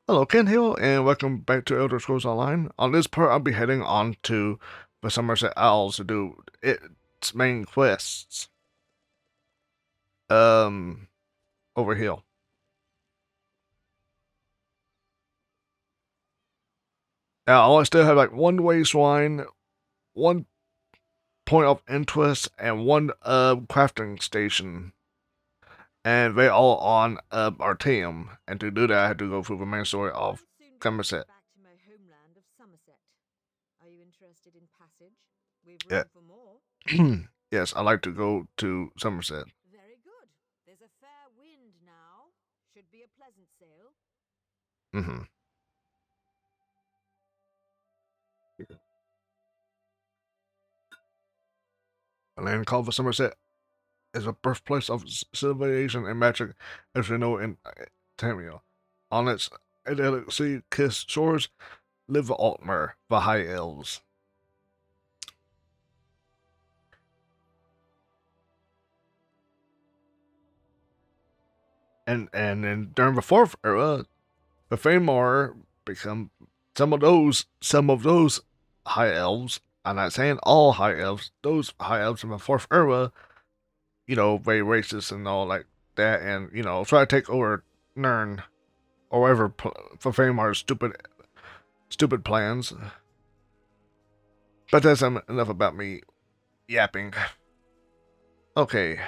Hello, Ken Hill, and welcome back to Elder Scrolls Online. On this part, I'll be heading on to the Summerset Owls to do its main quests. Over here. Now, I still have like one waistline, one point of interest, and one crafting station, and they all on our team. And to do that, I had to go through the main story of Summerset. Back to my homeland of Summerset. Are you interested in passage? We've Yeah. room for more. Yes, I like to go to Summerset. Very good. There's a fair wind now. Should be a pleasant sail. Mm-hmm. A land called the Summerset is a birthplace of civilization and magic, as we know in Tamriel. On its idyllic sea-kissed shores live the Altmer, the High Elves. And then during the Fourth Era, the Famar become some of those High Elves. I'm not saying all High Elves. Those High Elves in the Fourth Era, very racist and all like that, and try to take over Nern or whatever for Famar's stupid plans. But that's enough about me yapping. Okay.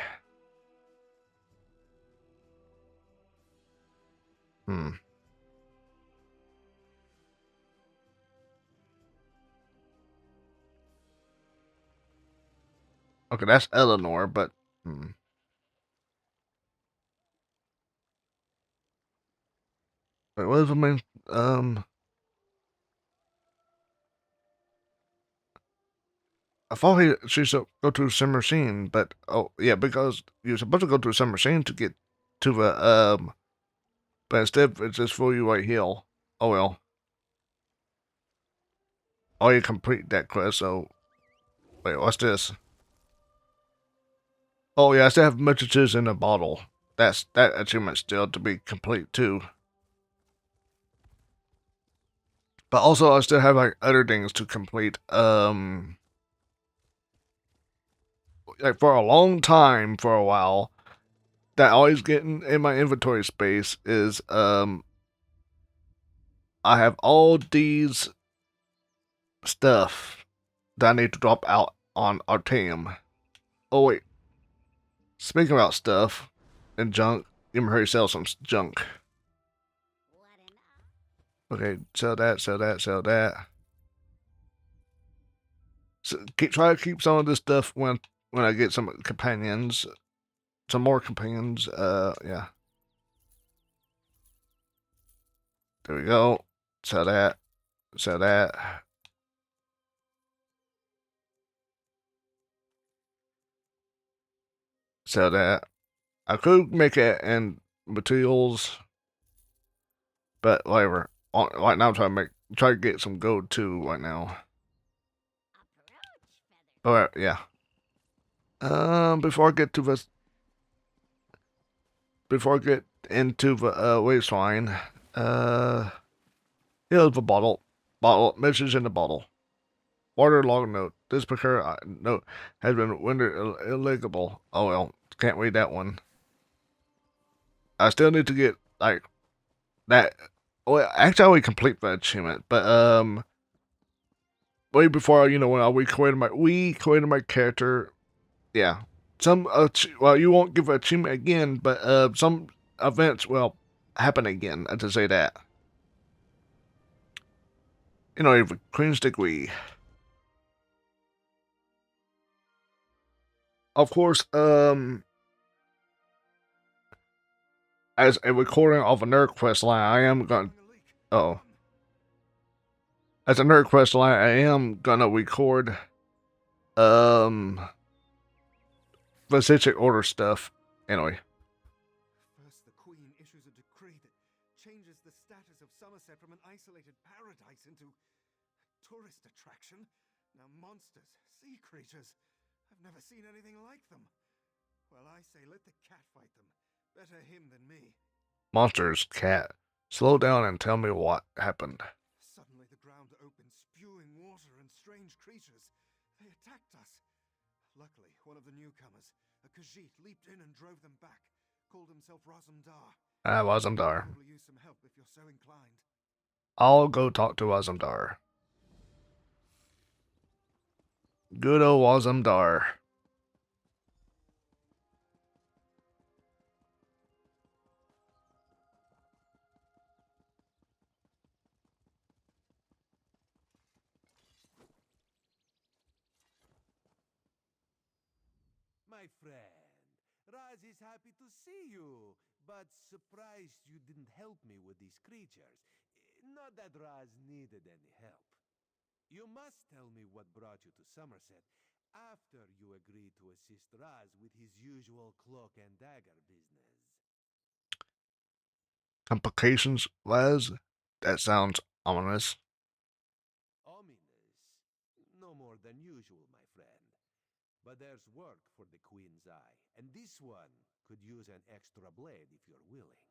Hmm. Okay, that's Eleanor, but wait, what is the main? Um, I thought she should go to Summerscene, but oh yeah, because you're supposed to go to Summerscene to get to the but instead it's just for you right here. Oh well. Oh, you complete that quest. So wait, what's this? Oh yeah, I still have messages in a bottle. That achievement still to be complete too. But also I still have like other things to complete. Like for a long time, for a while, that always getting in my inventory space is I have all these stuff that I need to drop out on our team. Oh wait, speaking about stuff and junk, you can hurry sell some junk. Okay, sell that, sell that, sell that. So try to keep some of this stuff when I get some companions, some more companions. Yeah, there we go. Sell that, sell that, sell that. I could make it in materials, but whatever. Right now, I'm try to get some gold too. Right now, but yeah. Before I get to this, before I get into the waistline, uh, here's the bottle message in the bottle. Waterlogged note. This particular note has been rendered illegible. Oh well, can't read that one. I still need to get like that. Well, actually, I already complete the achievement, but way before when I recreated my character. Yeah, some well, you won't give an achievement again, but some events will happen again. To say that, a Queen's degree. Of course, as a recording of a nerd quest line, I am going. Oh, as a nerd quest line, I am gonna record um the order stuff. Anyway. First, the Queen issues a decree that changes the status of Summerset from an isolated paradise into a tourist attraction. Now monsters, sea creatures, I've never seen anything like them. Well, I say let the cat fight them. Better him than me. Monsters, cat, Slow down and tell me what happened. Suddenly the ground opened, spewing water and strange creatures. They attacked us. Luckily, one of the newcomers, a Khajiit, leaped in and drove them back. Called himself Razumdar. I Wazamdar. Probably use some help if you're so inclined. I'll go talk to Wazamdar. Good old Wazamdar. My friend, Raz is happy to see you, but surprised you didn't help me with these creatures. Not that Raz needed any help. You must tell me what brought you to Summerset after you agreed to assist Raz with his usual cloak and dagger business. Complications, Waz? That sounds ominous. Ominous? No more than usual, my friend. But there's work for the Queen's Eye, and this one could use an extra blade if you're willing.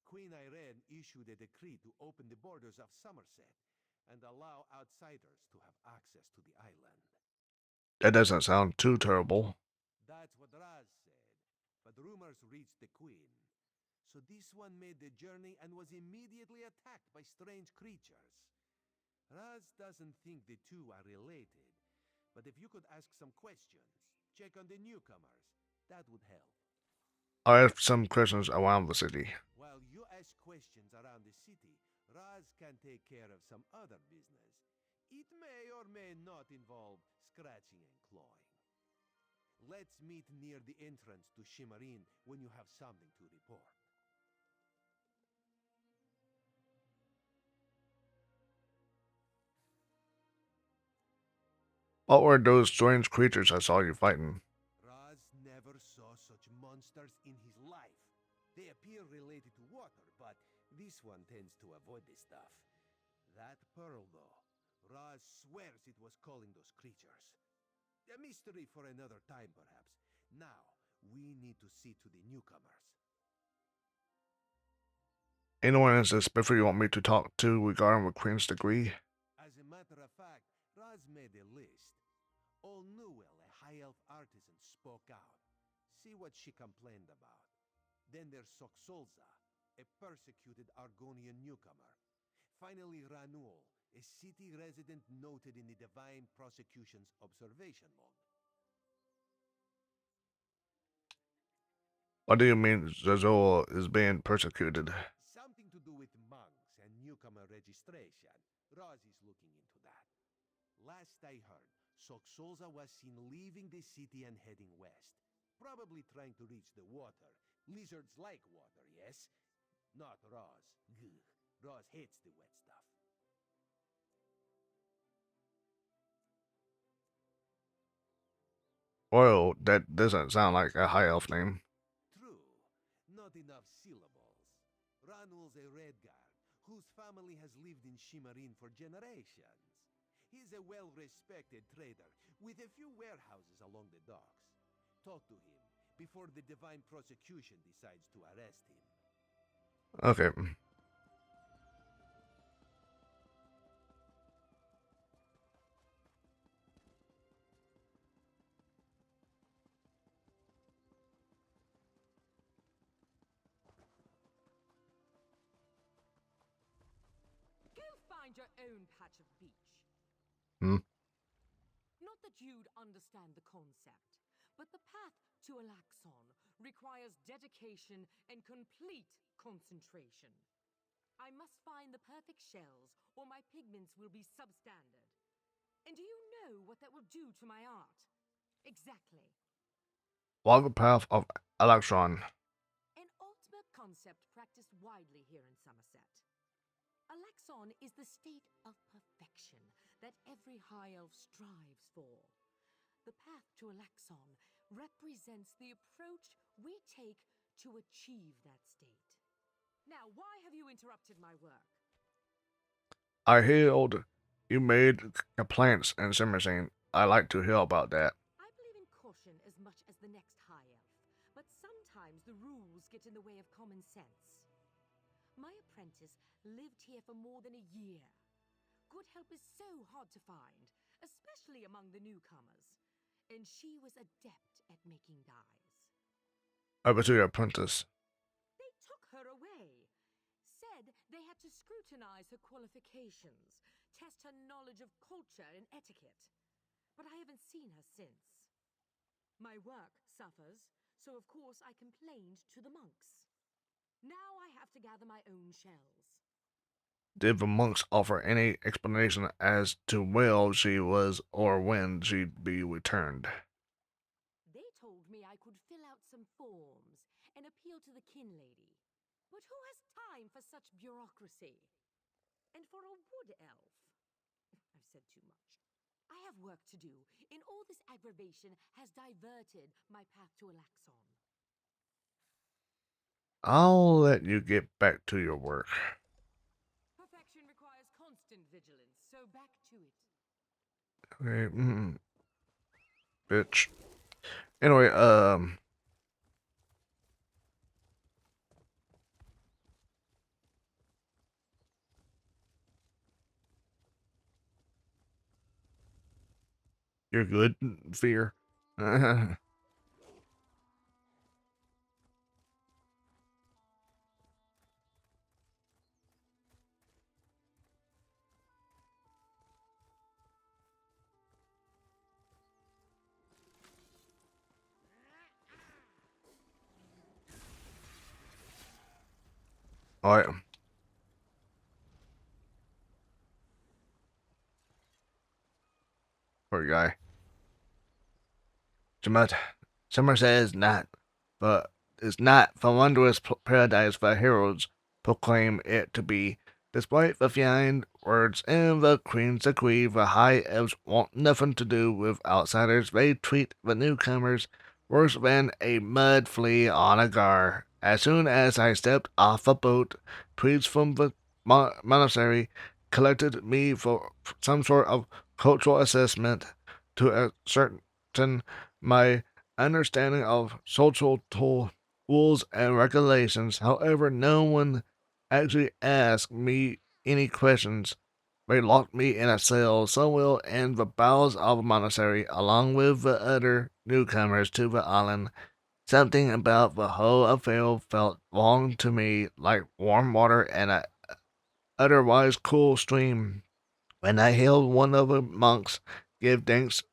Queen Irene issued a decree to open the borders of Summerset and allow outsiders to have access to the island. That doesn't sound too terrible. That's what Raz said, but rumors reached the Queen. So this one made the journey and was immediately attacked by strange creatures. Raz doesn't think the two are related, but if you could ask some questions, check on the newcomers, that would help. I have some questions around the city. While you ask questions around the city, Raz can take care of some other business. It may or may not involve scratching and clawing. Let's meet near the entrance to Shimmerin when you have something to report. What were those strange creatures I saw you fighting? Raz never saw such monsters in his life. They appear related to water, but this one tends to avoid this stuff. That pearl, though, Raz swears it was calling those creatures. A mystery for another time, perhaps. Now, we need to see to the newcomers. Anyone in this before you want me to talk to regarding the Queen's degree? As a matter of fact, Raz made a list. All Newell, a high elf artisan, spoke out. See what she complained about. Then there's Soxolza, a persecuted Argonian newcomer. Finally, Ranul, a city resident noted in the Divine Prosecution's observation log. What do you mean Zazor is being persecuted? Something to do with monks and newcomer registration. Raz is looking into that. Last I heard, Soxolza was seen leaving the city and heading west. Probably trying to reach the water. Lizards like water, yes? Not Raz. Gugh. Raz hates the wet stuff. Well, that doesn't sound like a high elf name. True. Not enough syllables. Ranul's a Redguard, whose family has lived in Shimmerin for generations. He's a well-respected trader, with a few warehouses along the docks. Talk to him before the Divine Prosecution decides to arrest him. Okay. Go find your own patch of beach. Hmm? Not that you'd understand the concept, but the path to Alaxon requires dedication and complete concentration. I must find the perfect shells, or my pigments will be substandard. And do you know what that will do to my art? Exactly. Walk the path of Electron. An ultimate concept practiced widely here in Summerset. Alaxon is the state of perfection that every high elf strives for. The path to Alaxon represents the approach we take to achieve that state. Now, why have you interrupted my work? I heard you made complaints in Summersing. I like to hear about that. I believe in caution as much as the next high elf, but sometimes the rules get in the way of common sense. My apprentice lived here for more than a year. Good help is so hard to find, especially among the newcomers. And she was adept at making dyes. I was your apprentice. They took her away. Said they had to scrutinize her qualifications, test her knowledge of culture and etiquette. But I haven't seen her since. My work suffers, so of course I complained to the monks. Now I have to gather my own shells. Did the monks offer any explanation as to where she was or when she'd be returned? They told me I could fill out some forms and appeal to the kin lady. But who has time for such bureaucracy? And for a wood elf? I've said too much. I have work to do, and all this aggravation has diverted my path to Alaxon. I'll let you get back to your work. Perfection requires constant vigilance, so back to it. Okay, bitch. Anyway, you're good, Fear. Alright. Poor guy. Summerset is not, but is not the wondrous paradise the heralds proclaim it to be. Despite the fine words and the Queen's decree, the High Elves want nothing to do with outsiders. They treat the newcomers worse than a mud flea on a gar. As soon as I stepped off the boat, priests from the monastery collected me for some sort of cultural assessment to ascertain my understanding of social rules and regulations. However, no one actually asked me any questions. They locked me in a cell somewhere in the bowels of a monastery, along with the other newcomers to the island. Something about the whole affair felt wrong to me, like warm water in an otherwise cool stream. When I heard one of the monks give thanks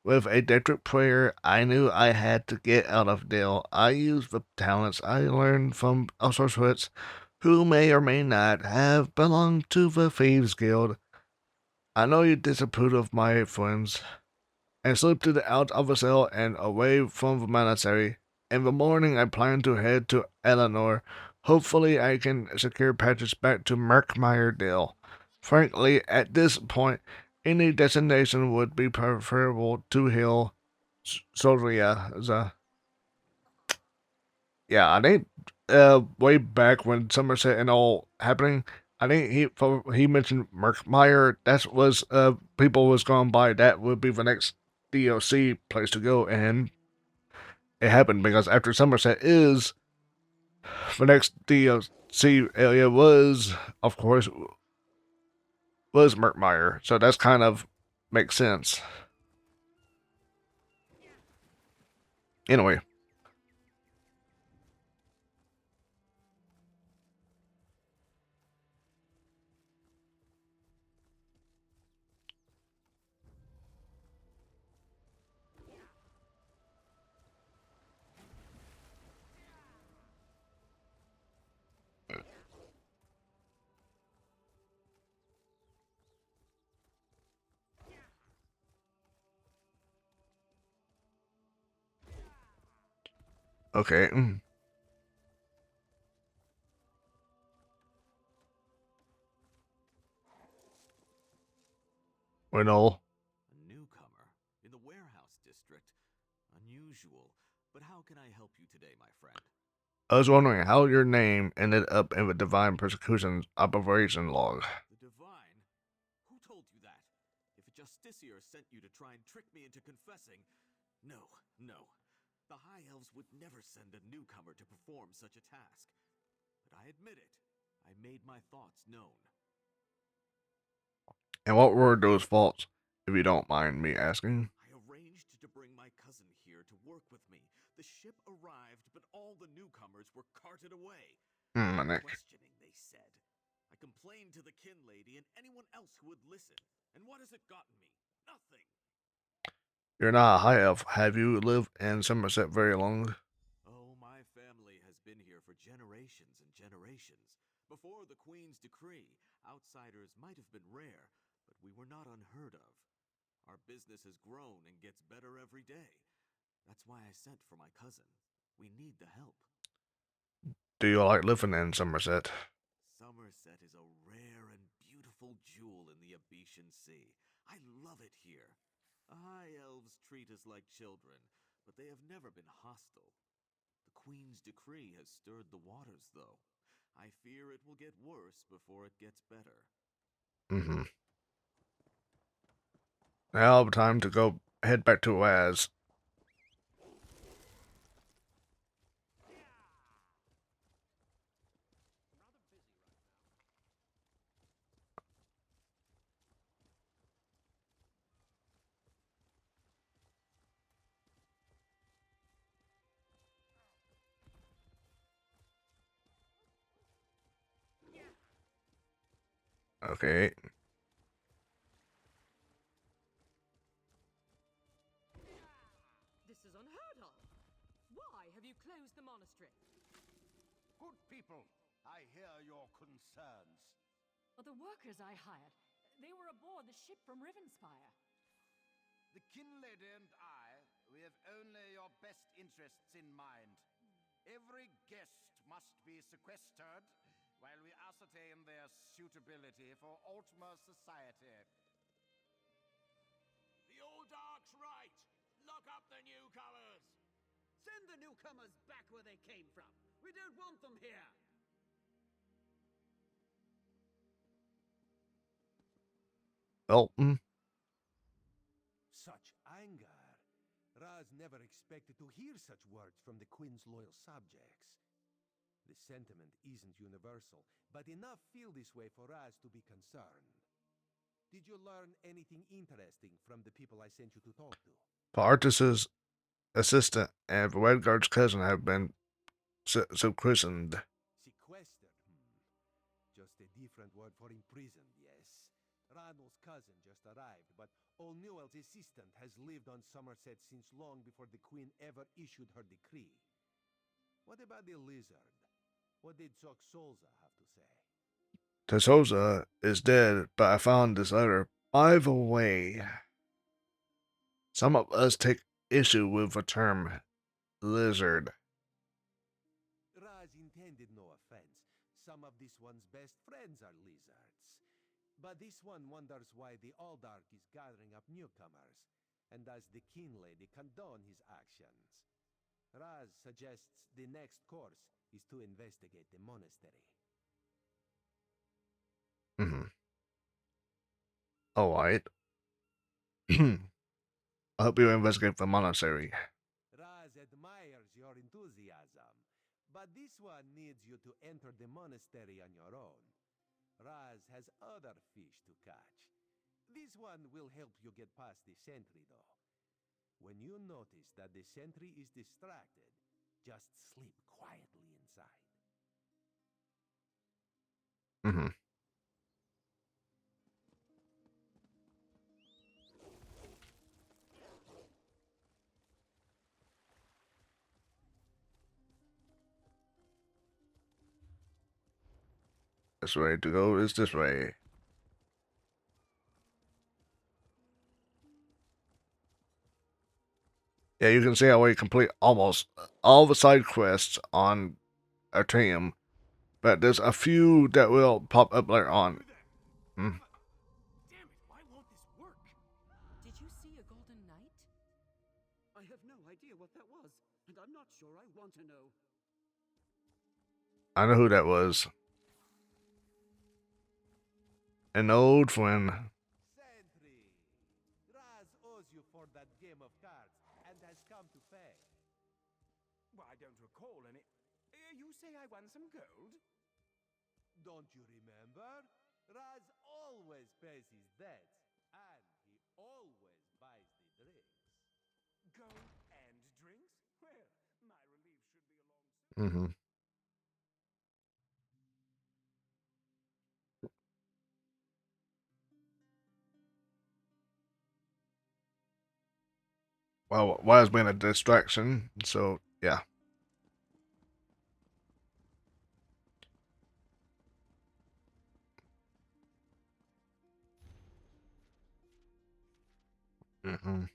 with a desperate prayer, I knew I had to get out of there. I used the talents I learned from sorcerers who may or may not have belonged to the Thieves Guild. I know you disapprove of my friends, and slipped out of the cell and away from the monastery. In the morning, I plan to head to Eleanor. Hopefully, I can secure passage back to Murkmire Dale. Frankly, at this point, any destination would be preferable to Hill Soria. Yeah, I think way back when Summerset and all happening, I think he mentioned Murkmire. That was people was going by. That would be the next DLC place to go, and it happened because after Summerset is the next DLC area was, of course, was Murkmire. So that's kind of makes sense. Anyway. Okay. Well, A newcomer in the warehouse district. Unusual. But how can I help you today, my friend? I was wondering how your name ended up in the Divine Persecution operation log. The Divine? Who told you that? If a justiciar sent you to try and trick me into confessing... No. The High Elves would never send a newcomer to perform such a task. But I admit it. I made my thoughts known. And what were those faults, if you don't mind me asking? I arranged to bring my cousin here to work with me. The ship arrived, but all the newcomers were carted away. My neck. Questioning, they said. I complained to the kin lady and anyone else who would listen. And what has it gotten me? Nothing. You're not a high elf. Have you lived in Summerset very long? Oh, my family has been here for generations and generations. Before the Queen's decree, outsiders might have been rare, but we were not unheard of. Our business has grown and gets better every day. That's why I sent for my cousin. We need the help. Do you like living in Summerset? Summerset is a rare and beautiful jewel in the Abetian Sea. I love it here. The High Elves treat us like children, but they have never been hostile. The Queen's decree has stirred the waters, though. I fear it will get worse before it gets better. Now, time to go head back to Oaz. Okay. This is unheard of. Why have you closed the monastery? Good people, I hear your concerns. Well, the workers I hired, they were aboard the ship from Rivenspire. The kin lady and I, we have only your best interests in mind. Every guest must be sequestered while we ascertain their suitability for Altmer society. The old Dark's right. Lock up the newcomers. Send the newcomers back where they came from. We don't want them here. Elton. Such anger. Raz never expected to hear such words from the Queen's loyal subjects. The sentiment isn't universal, but enough feel this way for Raz to be concerned. Did you learn anything interesting from the people I sent you to talk to? Artis's assistant and Redguard's cousin have been subchristened. Sequestered? Just a different word for imprisoned, yes. Ranul's cousin just arrived, but O'Newell's assistant has lived on Summerset since long before the Queen ever issued her decree. What about the lizard? What did Soxolza have to say? Tesoza is dead, but I found this letter. By the way, some of us take issue with the term lizard. Raz intended no offense. Some of this one's best friends are lizards. But this one wonders why the Alldark is gathering up newcomers, and does the kin lady condone his actions? Raz suggests the next course is to investigate the monastery. Alright. I hope you investigate the monastery. Raz admires your enthusiasm, but this one needs you to enter the monastery on your own. Raz has other fish to catch. This one will help you get past the sentry, though. When you notice that the sentry is distracted, just sleep quietly inside. This way to go is this way. Yeah, you can see how we complete almost all the side quests on our team, but there's a few that will pop up later on. Damn it, why won't this work? Did you see a golden knight? I have no idea what that was, and I'm not sure I want to know. I know who that was. An old friend. Sentry! Raz owes you for that game of cards, and has come to pay. Well, I don't recall any. You say I won some gold? Don't you remember? Raz always pays his debts, and he always buys the drinks. Gold and drinks? Well, my relief should be along. Mm-hmm. Well, has been a distraction, so yeah. Mm-hmm.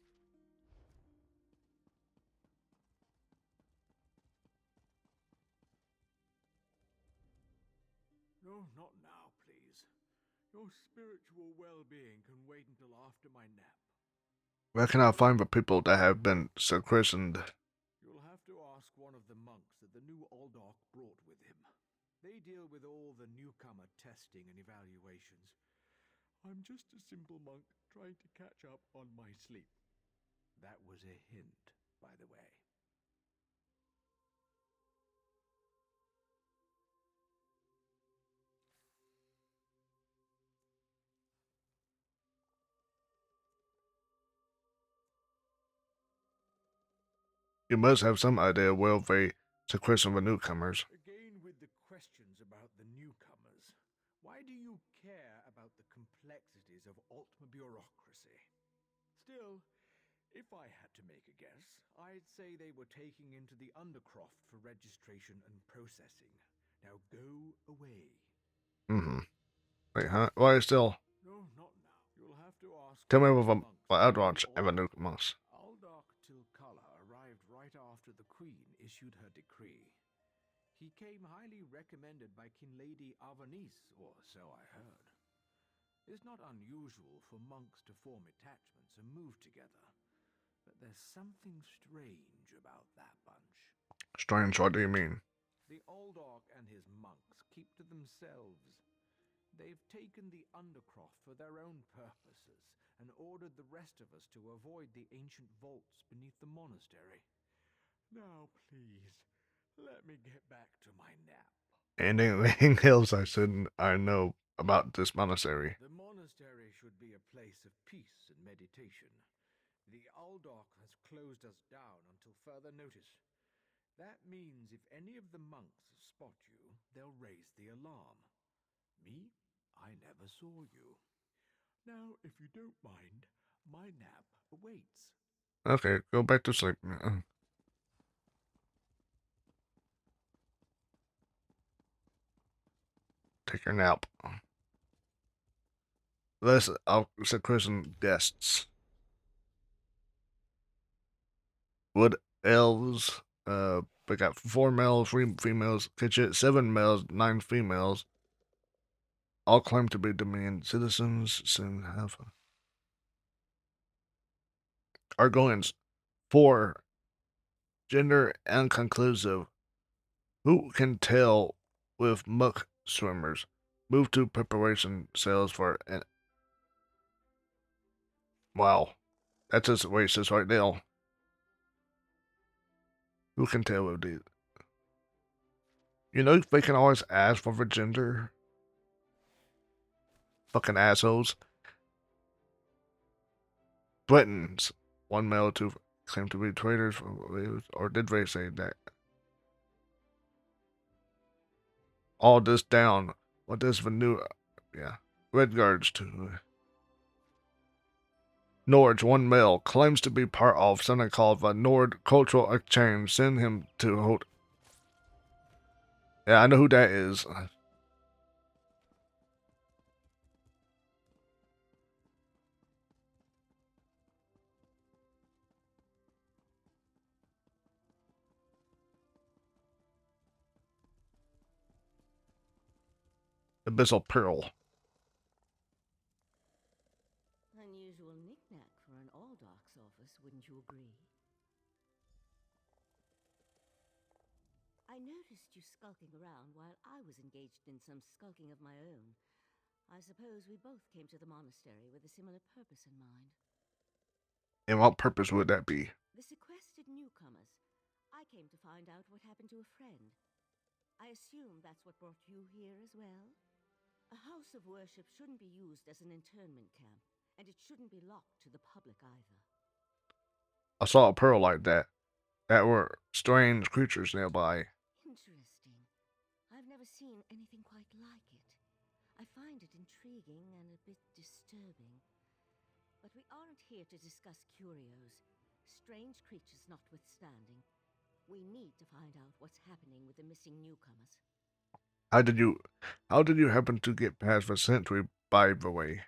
No, not now, please. Your spiritual well-being can wait until after my nap. Where can I find the people that have been christened? You'll have to ask one of the monks that the new Aldork brought with him. They deal with all the newcomer testing and evaluations. I'm just a simple monk trying to catch up on my sleep. That was a hint, by the way. You must have some idea where they christen the newcomers. Again with the questions about the newcomers. Why do you care about the complexities of Altma bureaucracy? Still, if I had to make a guess, I'd say they were taking into the Undercroft for registration and processing. Now go away. Mm-hmm. Wait, huh? Why still? No, not now. You'll have to ask. Tell me one of what the the monks that Eldratch knew and the newcomers. Aldork Tilkala arrived right after the Queen issued her decree. He came highly recommended by King Lady Avanice, or so I heard. It's not unusual for monks to form attachments and move together, but there's something strange about that bunch. Strange, what do you mean? The Aldork and his monks keep to themselves. They've taken the Undercroft for their own purposes and ordered the rest of us to avoid the ancient vaults beneath the monastery. Now, please, let me get back to my nap. And anything else I know about this monastery? The monastery should be a place of peace and meditation. The Aldork has closed us down until further notice. That means if any of the monks spot you, they'll raise the alarm. Me? I never saw you. Now, if you don't mind, my nap awaits. Okay, go back to sleep. Take your nap. I'll christen guests. Wood elves. We got 4 males, 3 females. Kitchen 7 males, 9 females. All claim to be Dominion citizens. Soon have Argonians. 4. Gender inconclusive. Who can tell with muck swimmers? Move to preparation cells for an. Wow. That's just what it says right now. Who can tell with these? You know, they can always ask for the gender. Fucking assholes. Britons. 1 male, 2 claim to be traitors. Or did they say that? All this down. What is the new. Yeah. Red guards, 2. Norge, 1 male, claims to be part of something called the Nord Cultural Exchange. Send him to hold. Yeah, I know who that is. Abyssal Pearl. Unusual knick-knack for an Aldork's office, wouldn't you agree? I noticed you skulking around while I was engaged in some skulking of my own. I suppose we both came to the monastery with a similar purpose in mind. And what purpose would that be? The sequestered newcomers. I came to find out what happened to a friend. I assume that's what brought you here as well? A house of worship shouldn't be used as an internment camp, and it shouldn't be locked to the public either. I saw a pearl like that. That were strange creatures nearby. Interesting. I've never seen anything quite like it. I find it intriguing and a bit disturbing. But we aren't here to discuss curios. Strange creatures notwithstanding, we need to find out what's happening with the missing newcomers. How did you happen to get past the sentry, by the way?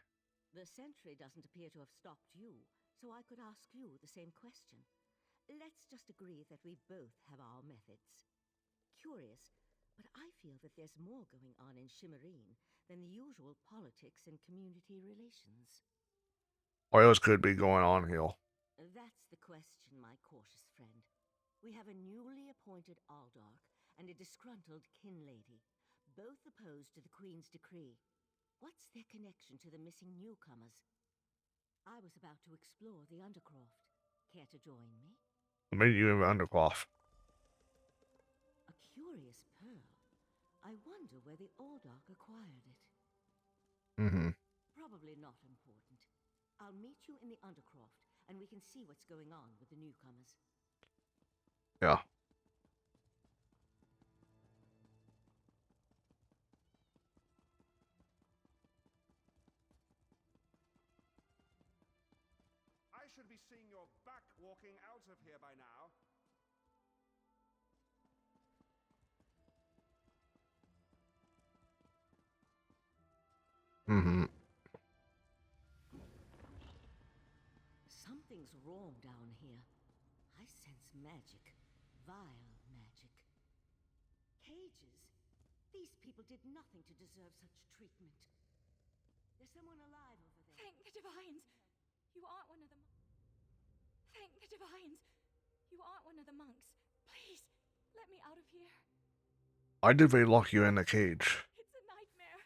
The sentry doesn't appear to have stopped you, so I could ask you the same question. Let's just agree that we both have our methods. Curious, but I feel that there's more going on in Shimmerine than the usual politics and community relations. What else could be going on here? That's the question, my cautious friend. We have a newly appointed Aldarch and a disgruntled kin lady, both opposed to the Queen's decree. What's their connection to the missing newcomers? I was about to explore the Undercroft. Care to join me? Maybe you in the undercloth. A curious pearl. I wonder where the Aldarch acquired it. Probably not important. I'll meet you in the Undercroft, and we can see what's going on with the newcomers. Yeah. I should be seeing your back walking out of here by now. Something's wrong down here. I sense magic. Vile magic. Cages? These people did nothing to deserve such treatment. There's someone alive over there. Thank the divines! You aren't one of the Thank the divines! You aren't one of the monks. Please, let me out of here. Why did they lock you in a cage? It's a nightmare.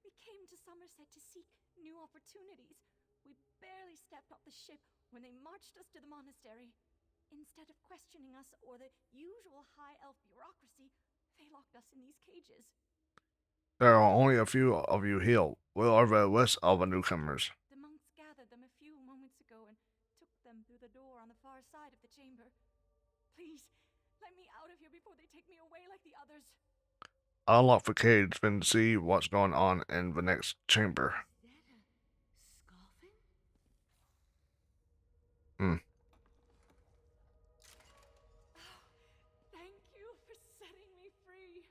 We came to Summerset to seek new opportunities. We barely stepped off the ship when they marched us to the monastery. Instead of questioning us or the usual high elf bureaucracy, they locked us in these cages. There are only a few of you here. Where are the rest of the newcomers? The monks gathered them a few moments ago and took them through the door on the far side of the chamber. Please, let me out of here before they take me away like the others. I'll unlock the cage, then see what's going on in the next chamber. Is that a scoffin? Thank you for setting me free.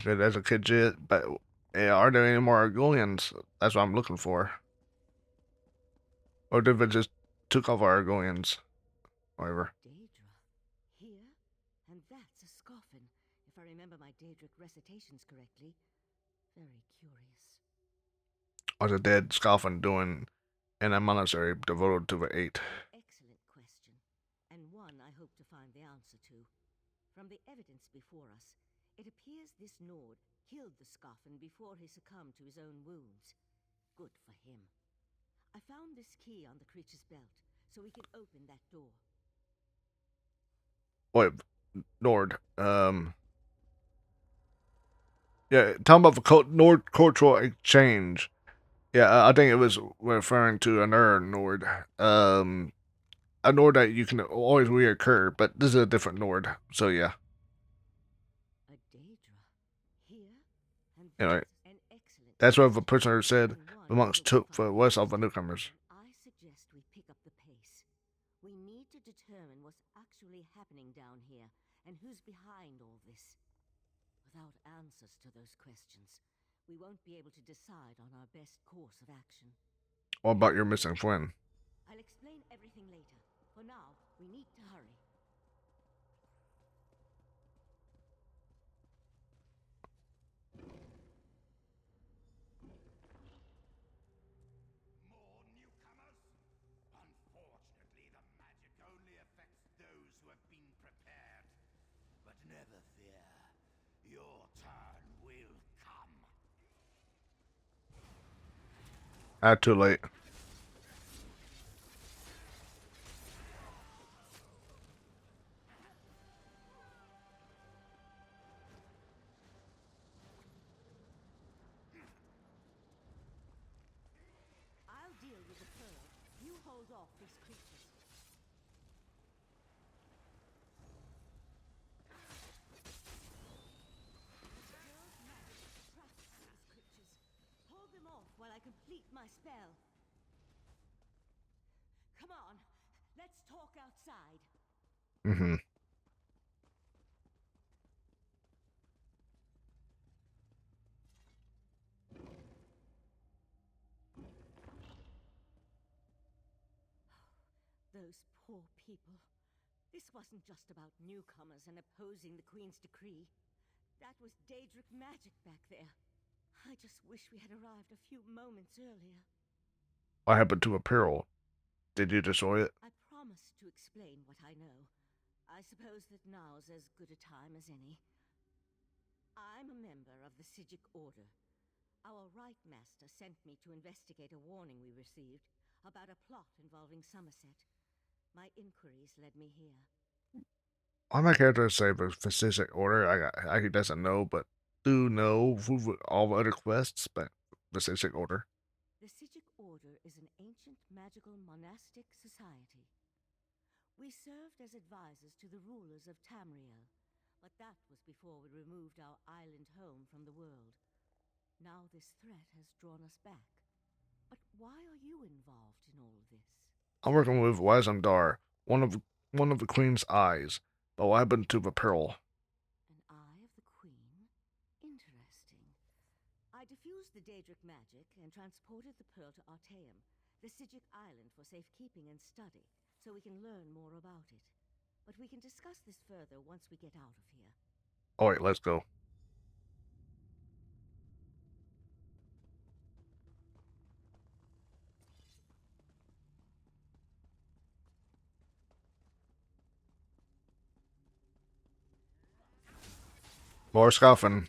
So there's a kid, but are there any more Argonians? That's what I'm looking for. Or did they just took off our Argonians? Whatever. Daedra. Here? And that's a scoffin, if I remember my Daedric recitations correctly. Very curious. What's a dead Scoffin doing in a monastery devoted to the Eight? Excellent question, and one I hope to find the answer to. From the evidence before us, it appears this Nord killed the Scoffin before he succumbed to his own wounds. Good for him. I found this key on the creature's belt, so we can open that door. Wait, Nord. Yeah, talking about the Nord cultural exchange. Yeah, I think it was referring to another Nord. A Nord that you can always reoccur, but this is a different Nord. So yeah. A Daedra. Here? And Anyway, an excellent that's what the prisoner said. and one The monks I hope to took find the rest of the newcomers. I suggest we pick up the pace. We need to determine what's actually happening down here and who's behind all this. Without answers to those questions, we won't be able to decide on our best course of action. What about your missing friend? I'll explain everything later. For now, we need to hurry. Never fear. Your turn will come. Too late. I'll deal with the pearl. You hold off these creatures. Pearl's magic attracts these creatures. Hold them off while I complete my spell. Come on, let's talk outside. Mm-hmm. Those poor people. This wasn't just about newcomers and opposing the Queen's decree. That was Daedric magic back there. I just wish we had arrived a few moments earlier. What happened to Apparel? Did you destroy it? I promised to explain what I know. I suppose that now's as good a time as any. I'm a member of the Sigic Order. Our Right Master sent me to investigate a warning we received about a plot involving Summerset. My inquiries led me here. Why my character say the specific order? I doesn't know, but do know all the other quests, but the specific order. The Sigic Order is an ancient magical monastic society. We served as advisors to the rulers of Tamriel, but that was before we removed our island home from the world. Now this threat has drawn us back. But why are you involved in all of this? I'm working with Wazamdar, one of the Queen's eyes. But what happened to the pearl? An eye of the Queen? Interesting. I diffused the Daedric magic and transported the pearl to Artaeum, the Sigic island, for safekeeping and study, so we can learn more about it. But we can discuss this further once we get out of here. Alright, let's go. More scoffing.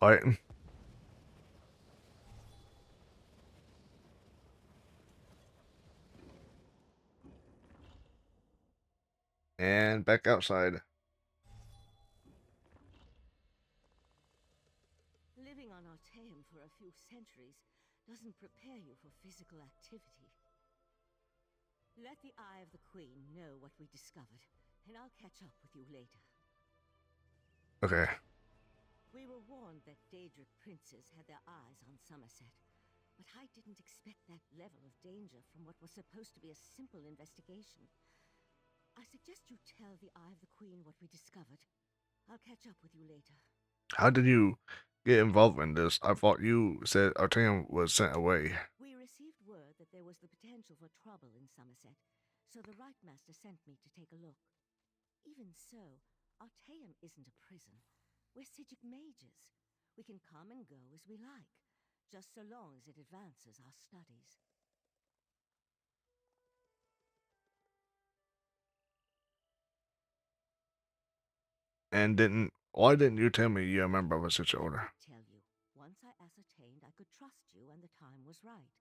Alright. And back outside. Living on Artaeum for a few centuries doesn't prepare you for physical activity. Let the Eye of the Queen know what we discovered, and I'll catch up with you later. Okay. We were warned that Daedric princes had their eyes on Summerset, but I didn't expect that level of danger from what was supposed to be a simple investigation. I suggest you tell the Eye of the Queen what we discovered. I'll catch up with you later. How did you get involved in this? I thought you said Artaeum was sent away. We received word that there was the potential for trouble in Summerset, so the Right Master sent me to take a look. Even so, Artaeum isn't a prison. We're Sigic mages. We can come and go as we like, just so long as it advances our studies. And why didn't you tell me you're a member of such an order? Tell you, once I ascertained I could trust you and the time was right.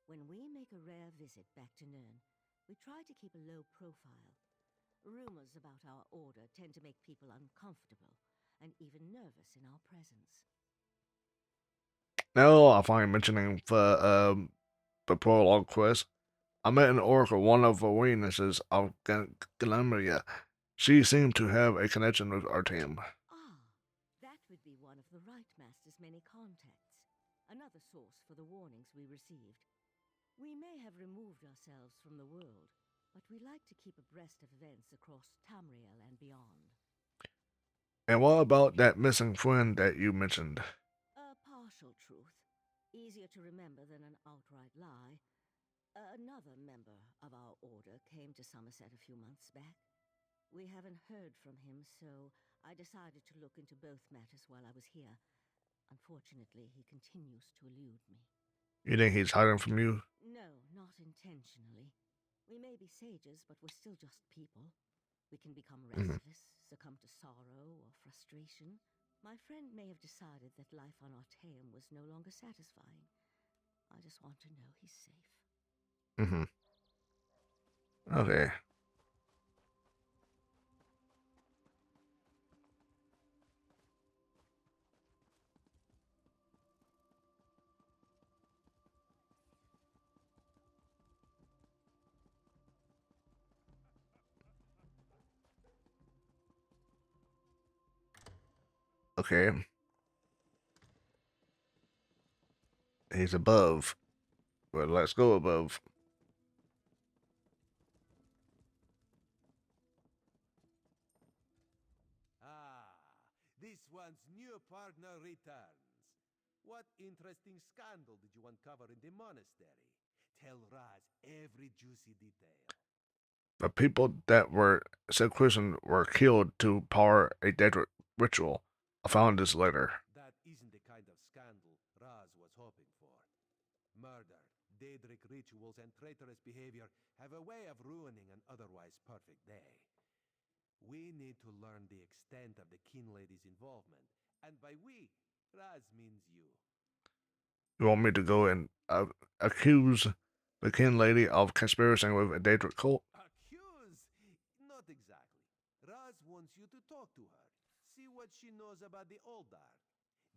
When we make a rare visit back to Nirn, we try to keep a low profile. Rumors about our order tend to make people uncomfortable and even nervous in our presence. No, I find mentioning the prologue quest. I met an oracle, one of the witnesses of Galeria. She seemed to have a connection with our team. Ah, that would be one of the Right Master's many contacts. Another source for the warnings we received. We may have removed ourselves from the world, but we like to keep abreast of events across Tamriel and beyond. And what about that missing friend that you mentioned? A partial truth. Easier to remember than an outright lie. Another member of our order came to Summerset a few months back. We haven't heard from him, so I decided to look into both matters while I was here. Unfortunately, he continues to elude me. You think he's hiding from you? No, not intentionally. We may be sages, but we're still just people. We can become restless, succumb to sorrow or frustration. My friend may have decided that life on Artaeum was no longer satisfying. I just want to know he's safe. Okay. Okay. He's above. Well, let's go above. Ah, this one's new partner returns. What interesting scandal did you uncover in the monastery? Tell Raz every juicy detail. The people that were said Christian were killed to power a dead ritual. I found this later. That isn't the kind of scandal Raz was hoping for. Murder, Daedric rituals, and traitorous behavior have a way of ruining an otherwise perfect day. We need to learn the extent of the Kin Lady's involvement, and by we, Raz means you. You want me to go and accuse the kin lady of conspiring with a Daedric cult? Accuse? Not exactly. Raz wants you to talk to her. See what she knows about the Oldar.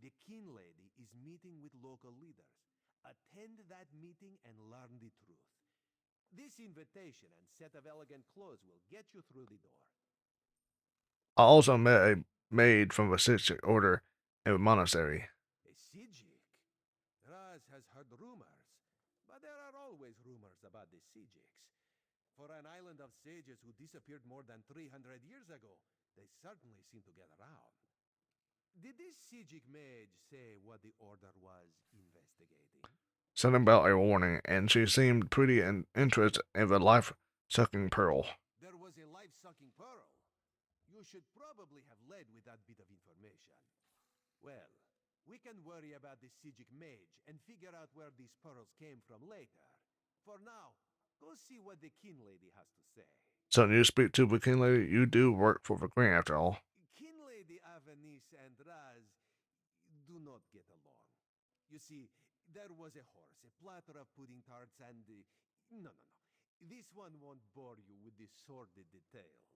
The Kin Lady is meeting with local leaders. Attend that meeting and learn the truth. This invitation and set of elegant clothes will get you through the door. I also met a maid from the Sixth Order in the monastery. A Sijik? Raz has heard rumors, but there are always rumors about the Sijiks. For an island of sages who disappeared more than 300 years ago, they certainly seem to get around. Did this Sijik mage say what the Order was investigating? Something about a warning, and she seemed pretty interested in the life-sucking pearl. There was a life-sucking pearl. You should probably have led with that bit of information. Well, we can worry about the Sijik mage and figure out where these pearls came from later. For now, go see what the Kin Lady has to say. So you speak to the kin lady. You do work for the Queen after all. Kin Lady Avanice and Raz do not get along. You see, there was a horse, a platter of pudding tarts, and... No. This one won't bore you with the sordid details.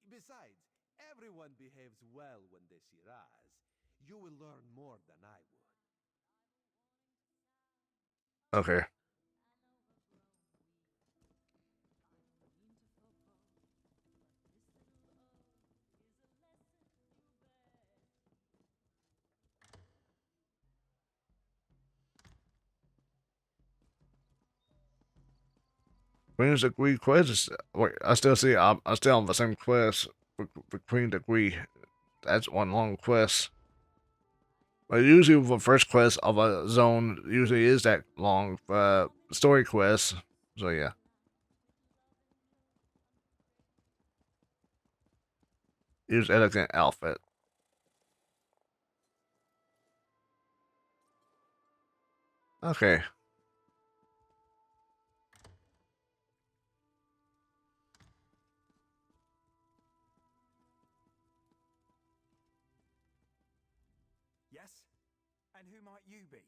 Besides, everyone behaves well when they see Raz. You will learn more than I would. Okay. Queen's Degree quest. Wait, I still see. I'm still on the same quest for Queen Degree. That's one long quest. But usually the first quest of a zone usually is that long story quest. So yeah. Use elegant outfit. Okay. Yes? And who might you be?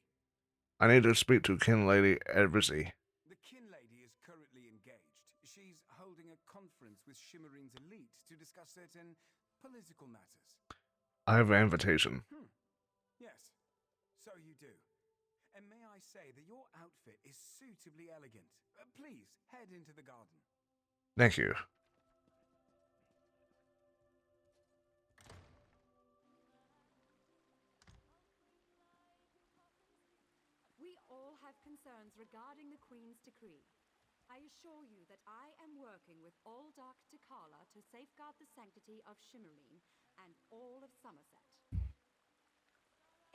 I need to speak to Kin Lady Adversary. The Kin Lady is currently engaged. She's holding a conference with Shimmerine's elite to discuss certain political matters. I have an invitation. Yes, so you do. And may I say that your outfit is suitably elegant. Please, head into the garden. Thank you. We all have concerns regarding the Queen's decree. I assure you that I am working with Aldark Takala to safeguard the sanctity of Shimmerine and all of Summerset.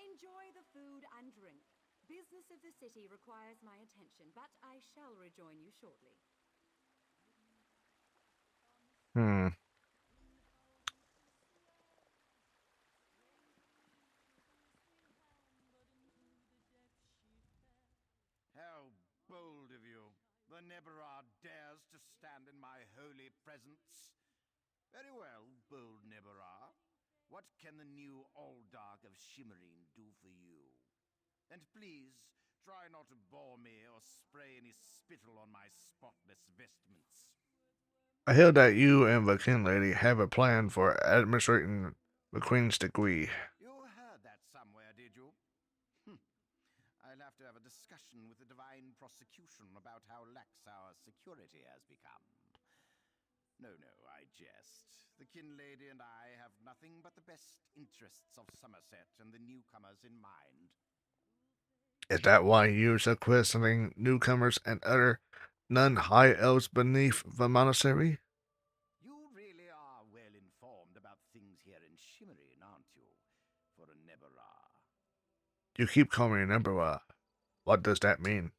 Enjoy the food and drink. Business of the city requires my attention, but I shall rejoin you shortly. How bold of you. The Neberard dares to stand in my holy presence. Very well, bold Neberard. What can the new Aldark of Shimmerine do for you? And please, try not to bore me or spray any spittle on my spotless vestments. I hear that you and the King Lady have a plan for administrating the Queen's decree. You heard that somewhere, did you? I'll have to have a discussion with the Divine Prosecution about how lax our security has become. No, I jest. The Kin Lady and I have nothing but the best interests of Summerset and the newcomers in mind. Is that why you're sequestering newcomers and other non-high elves beneath the monastery? You really are well informed about things here in Shimmerine, aren't you? For a Neberah. You keep calling me an emperor. What does that mean?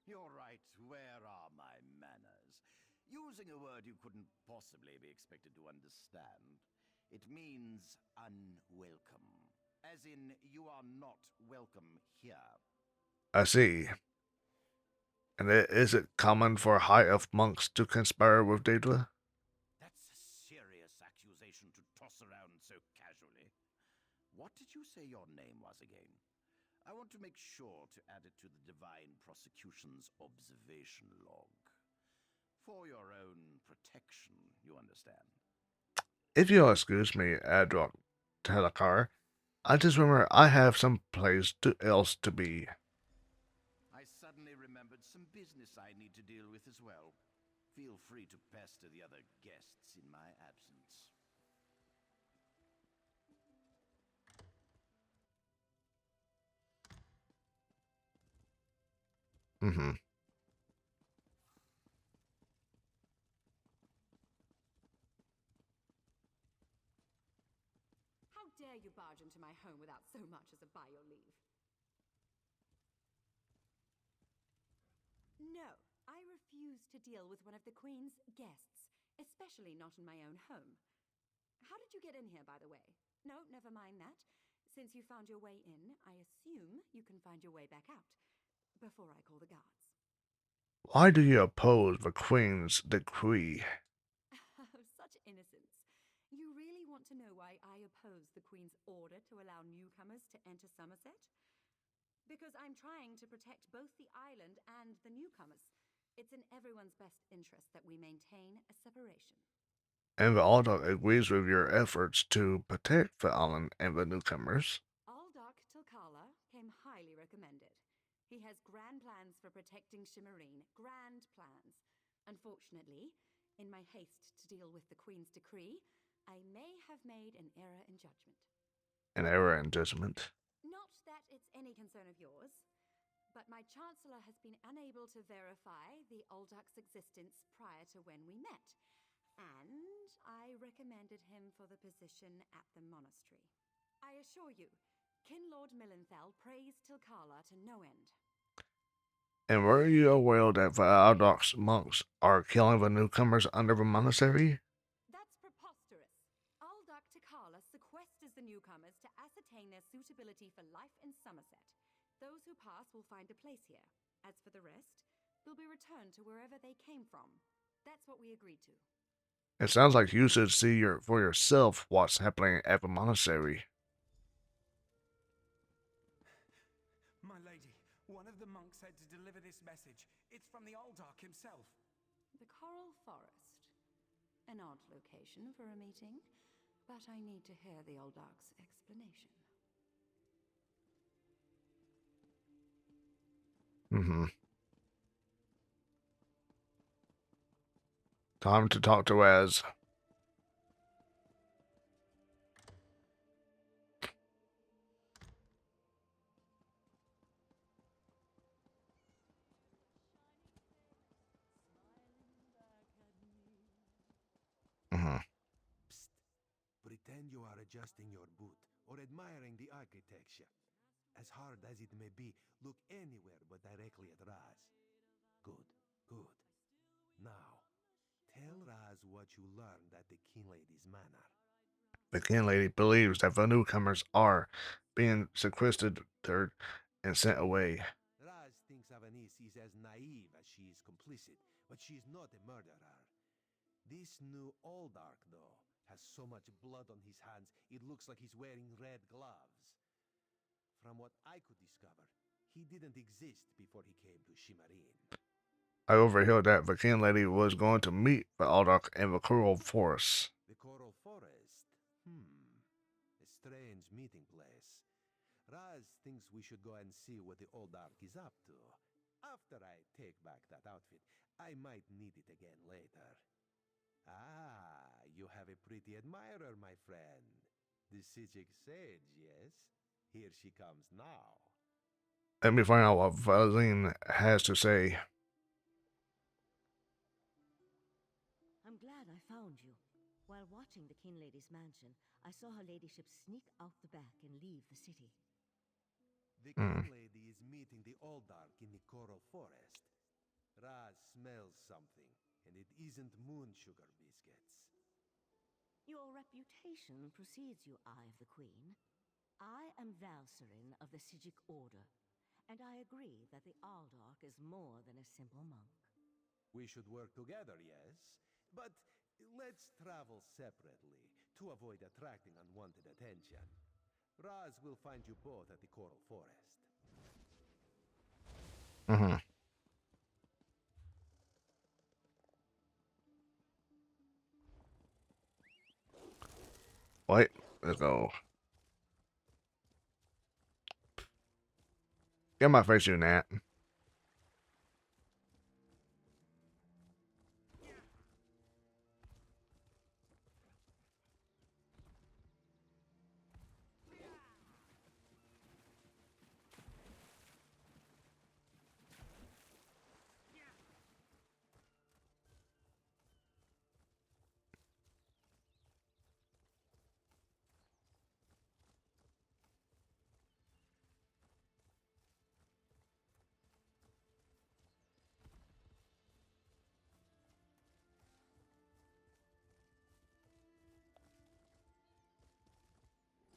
You're right. Where are my manners? Using a word you couldn't possibly be expected to understand. It means unwelcome. As in, you are not welcome here. I see. And is it common for high elf monks to conspire with Daedra? That's a serious accusation to toss around so casually. What did you say your name was again? I want to make sure to add it to the Divine Prosecution's observation log. For your own protection, you understand. If you'll excuse me, Adrock Telakar, I just remember I have some place else to be. I suddenly remembered some business I need to deal with as well. Feel free to pester the other guests in my absence. How dare you barge into my home without so much as a by your leave? No, I refuse to deal with one of the Queen's guests, especially not in my own home. How did you get in here, by the way? No, never mind that. Since you found your way in, I assume you can find your way back out, before I call the guards. Why do you oppose the Queen's decree? Such innocence. You really want to know why I oppose the Queen's order to allow newcomers to enter Summerset? Because I'm trying to protect both the island and the newcomers. It's in everyone's best interest that we maintain a separation. And the Aldark agrees with your efforts to protect the island and the newcomers. Aldark Tilkala came highly recommended. He has grand plans for protecting Shimmerine. Grand plans. Unfortunately, in my haste to deal with the Queen's decree, I may have made an error in judgment. An error in judgment? Not that it's any concern of yours, but my Chancellor has been unable to verify the Aldark's existence prior to when we met, and I recommended him for the position at the monastery. I assure you, Kinlord Millenthal praised Tilkala to no end. And were you aware that the Aldark's monks are killing the newcomers under the monastery? That's preposterous. Aldark Takala sequesters the newcomers to ascertain their suitability for life in Summerset. Those who pass will find a place here. As for the rest, they'll be returned to wherever they came from. That's what we agreed to. It sounds like you should see for yourself what's happening at the monastery. My lady, one of the monks said to deliver this message. It's from the Aldark himself. The Coral Forest. An odd location for a meeting, but I need to hear the Aldark's explanation. Mm-hmm. Time to talk to Az. Mm-hmm. Psst. Pretend you are adjusting your boot or admiring the architecture. As hard as it may be, look anywhere but directly at Raz. Good, good. Now, tell Raz what you learned at the King Lady's manor. The King Lady believes that the newcomers are being sequestered and sent away. Raz thinks Avanis is as naive as she is complicit, but she's not a murderer. This new Aldark, though, has so much blood on his hands, it looks like he's wearing red gloves. From what I could discover, he didn't exist before he came to Shimmerin. I overheard that the King Lady was going to meet the Aldark in the Coral Forest. The Coral Forest? A strange meeting place. Raz thinks we should go and see what the Aldark is up to. After I take back that outfit, I might need it again later. Ah, you have a pretty admirer, my friend. The Sijic Sage, yes? Here she comes now. Let me find out what Valine has to say. I'm glad I found you. While watching the King Lady's mansion, I saw her ladyship sneak out the back and leave the city. The King Lady is meeting the Aldark in the Coral Forest. Raz smells something, and it isn't moon sugar biscuits. Your reputation precedes you, Eye of the Queen. I am Valcerin of the Sijic Order, and I agree that the Aldark is more than a simple monk. We should work together, yes? But let's travel separately to avoid attracting unwanted attention. Raz will find you both at the Coral Forest. Mm-hmm. Wait, let's go. Get my face doing that.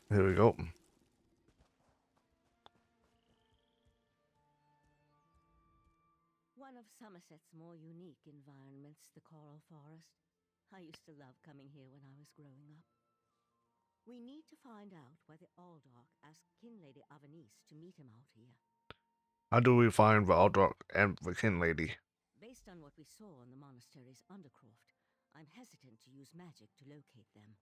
Here we go. One of Summerset's more unique environments, the Coral Forest. I used to love coming here when I was growing up. We need to find out why the Aldark asked King Lady Avanis to meet him out here. How do we find the Aldark and the King Lady? Based on what we saw in the monastery's undercroft, I'm hesitant to use magic to locate them.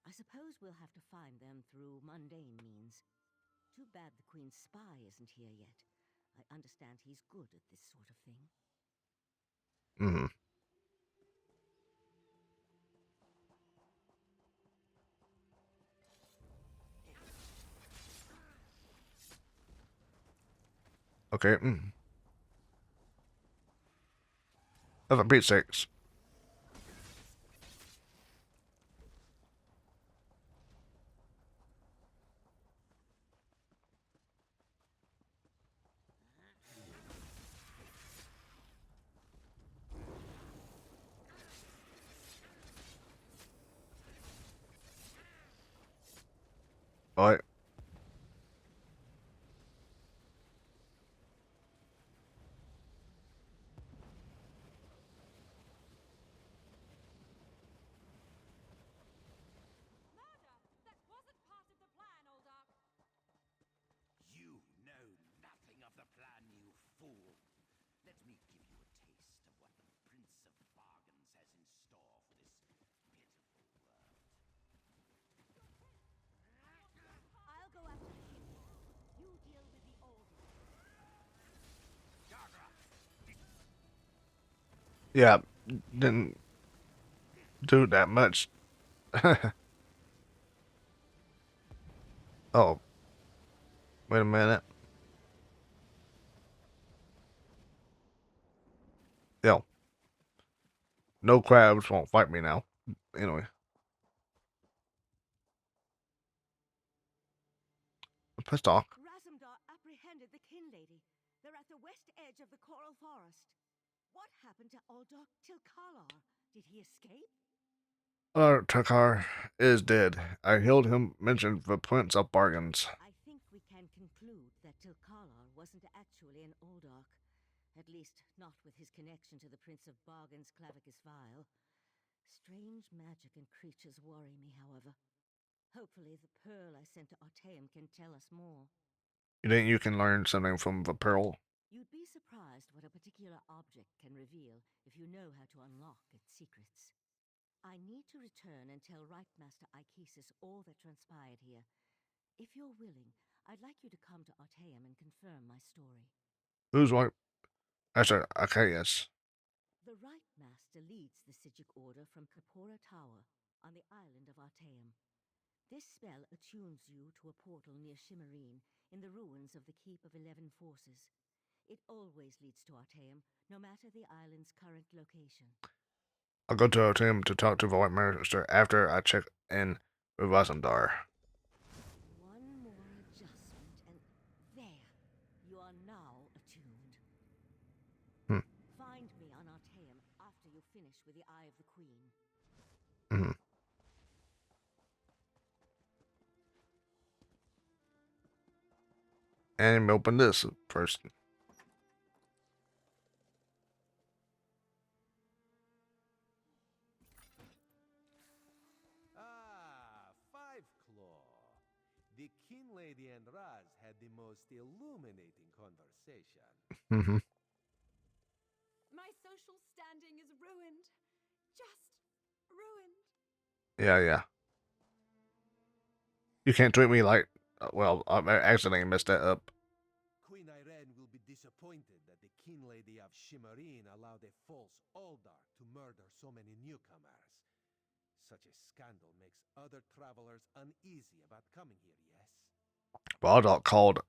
I suppose we'll have to find them through mundane means. Too bad the Queen's spy isn't here yet. I understand he's good at this sort of thing. Mm-hmm. Okay. That's a Pete 6. Alright. Murder! That wasn't part of the plan, Aldark! You know nothing of the plan, you fool. Let me give you a taste of what the Prince of Bargains has in store for this pitiful world. I'll go after the King. You deal with the Aldark. Yeah, didn't do that much. Oh, wait a minute. Yo, no crabs won't fight me now. Anyway, I'm pissed off. Razumdar apprehended the kin lady. They're at the west edge of the coral forest. What happened to Aldok Tilkalar? Did he escape? Takar is dead. I healed him, mentioned the Prince of Bargains. I think we can conclude that Tilkalar wasn't actually an Aldok. At least, not with his connection to the Prince of Bargains' Clavicus Vial. Strange magic and creatures worry me, however. Hopefully the pearl I sent to Artaeum can tell us more. You think you can learn something from the Pearl? You'd be surprised what a particular object can reveal if you know how to unlock its secrets. I need to return and tell Rightmaster Ikesis all that transpired here. If you're willing, I'd like you to come to Artaeum and confirm my story. Who's white? I said, okay, yes. The Rightmaster leads the Sijic Order from Kapora Tower on the island of Artaeum. This spell attunes you to a portal near Shimmerine in the ruins of the Keep of 11 Forces. It always leads to Artaeum, no matter the island's current location. I'll go to him to talk to the White Minister after I check in with Razumdar. One more adjustment and there. You are now attuned. Hmm. Find me on Artaeum after you finish with the Eye of the Queen. Mm-hmm. And open this first. Ah, Five Claw. The Kin Lady and Raz had the most illuminating conversation. Mm-hmm. My social standing is ruined. Just ruined. Yeah. You can't treat me like... well, I accidentally messed that up. Queen Irene will be disappointed that the Kin Lady of Shimmerine allowed a false Aldar to murder so many newcomers. Such a scandal makes other travelers uneasy about coming here, yes? Baldock called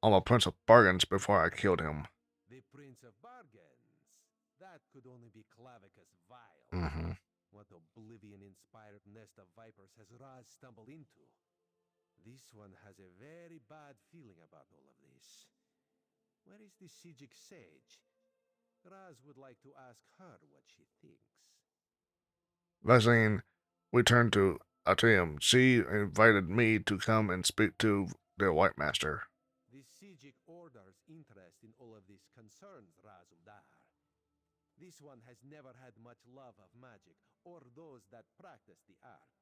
on the Prince of Bargains before I killed him. The Prince of Bargains. That could only be Clavicus Vial. Mm-hmm. What oblivion-inspired nest of vipers has Raz stumbled into? This one has a very bad feeling about all of this. Where is the Sijic sage? Raz would like to ask her what she thinks. Vaseline, we turned to Artaeum. She invited me to come and speak to the White Master. The Sijic Order's interest in all of this concerns Razumdar. This one has never had much love of magic or those that practice the art.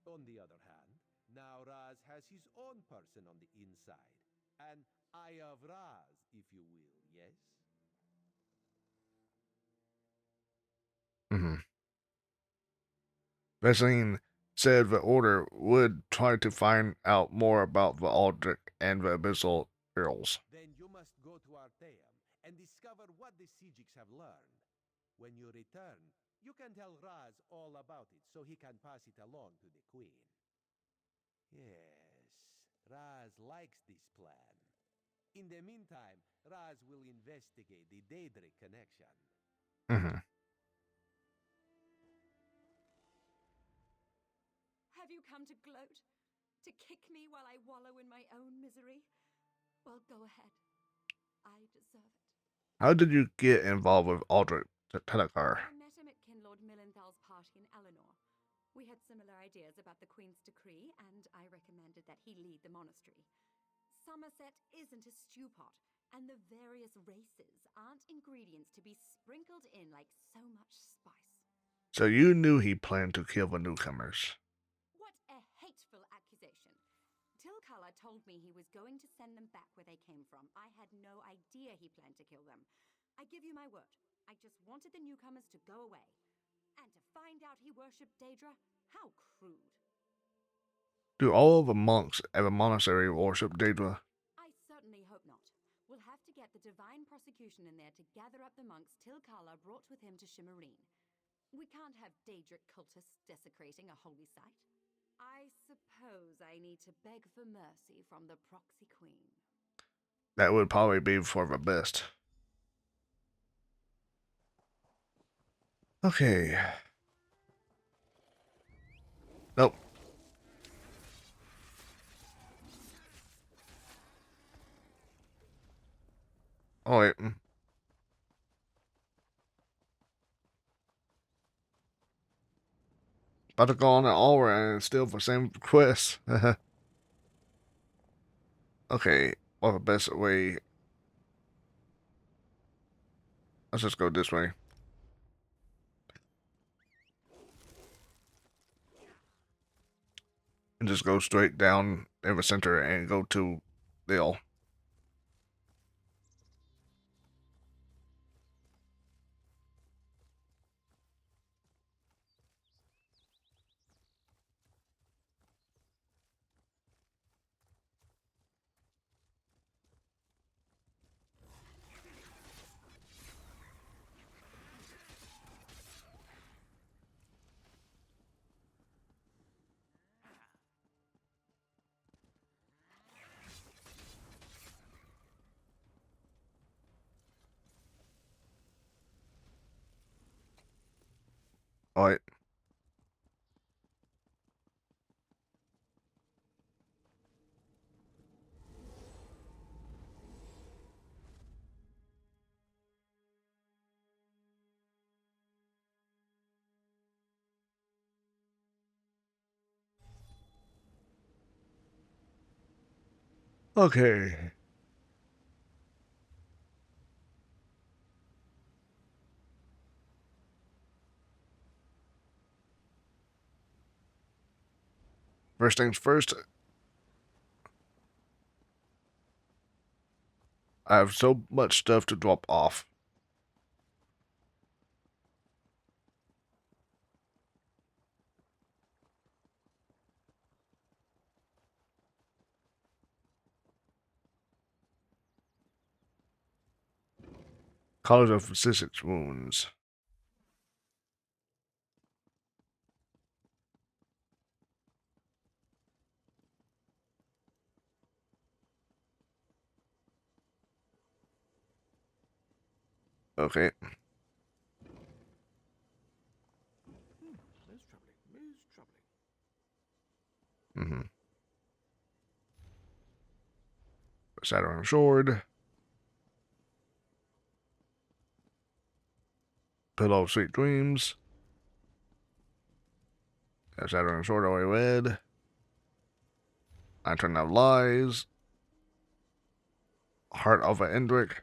On the other hand, now Raz has his own person on the inside. An Eye of Raz, if you will, yes? Mm-hmm. Vaseline said the Order would try to find out more about the Aldrich and the Abyssal Earls. Then you must go to Artaeum and discover what the Sijics have learned. When you return, you can tell Raz all about it so he can pass it along to the Queen. Yes, Raz likes this plan. In the meantime, Raz will investigate the Daedric connection. Mm-hmm. Have you come to gloat? To kick me while I wallow in my own misery? Well, go ahead. I deserve it. How did you get involved with Aldrich Telekar? I met him at Kinlord Millenthal's party in Eleanor. We had similar ideas about the Queen's decree, and I recommended that he lead the monastery. Summerset isn't a stew pot, and the various races aren't ingredients to be sprinkled in like so much spice. So you knew he planned to kill the newcomers. What a hateful accusation. Tilkala told me he was going to send them back where they came from. I had no idea he planned to kill them. I give you my word. I just wanted the newcomers to go away. And to find out he worshipped Daedra? How crude. Do all of the monks at the monastery worship Daedra? I certainly hope not. We'll have to get the Divine Prosecution in there to gather up the monks Tilkala brought with him to Shimmerine. We can't have Daedric cultists desecrating a holy site. I suppose I need to beg for mercy from the proxy queen. That would probably be for the best. Okay. Nope. Oh, wait. About to go on an hour and still for same quest. Okay. What the best way? Let's just go this way. And just go straight down in the center and go to Lille. Alright. Okay. First things first. I have so much stuff to drop off. College of Physics Wounds. Okay. Most troubling, most troubling. Mm-hmm. Saturn Sword. Pillow of Sweet Dreams. Saturn Sword away red. Lantern of Lies. Heart of an Endrick.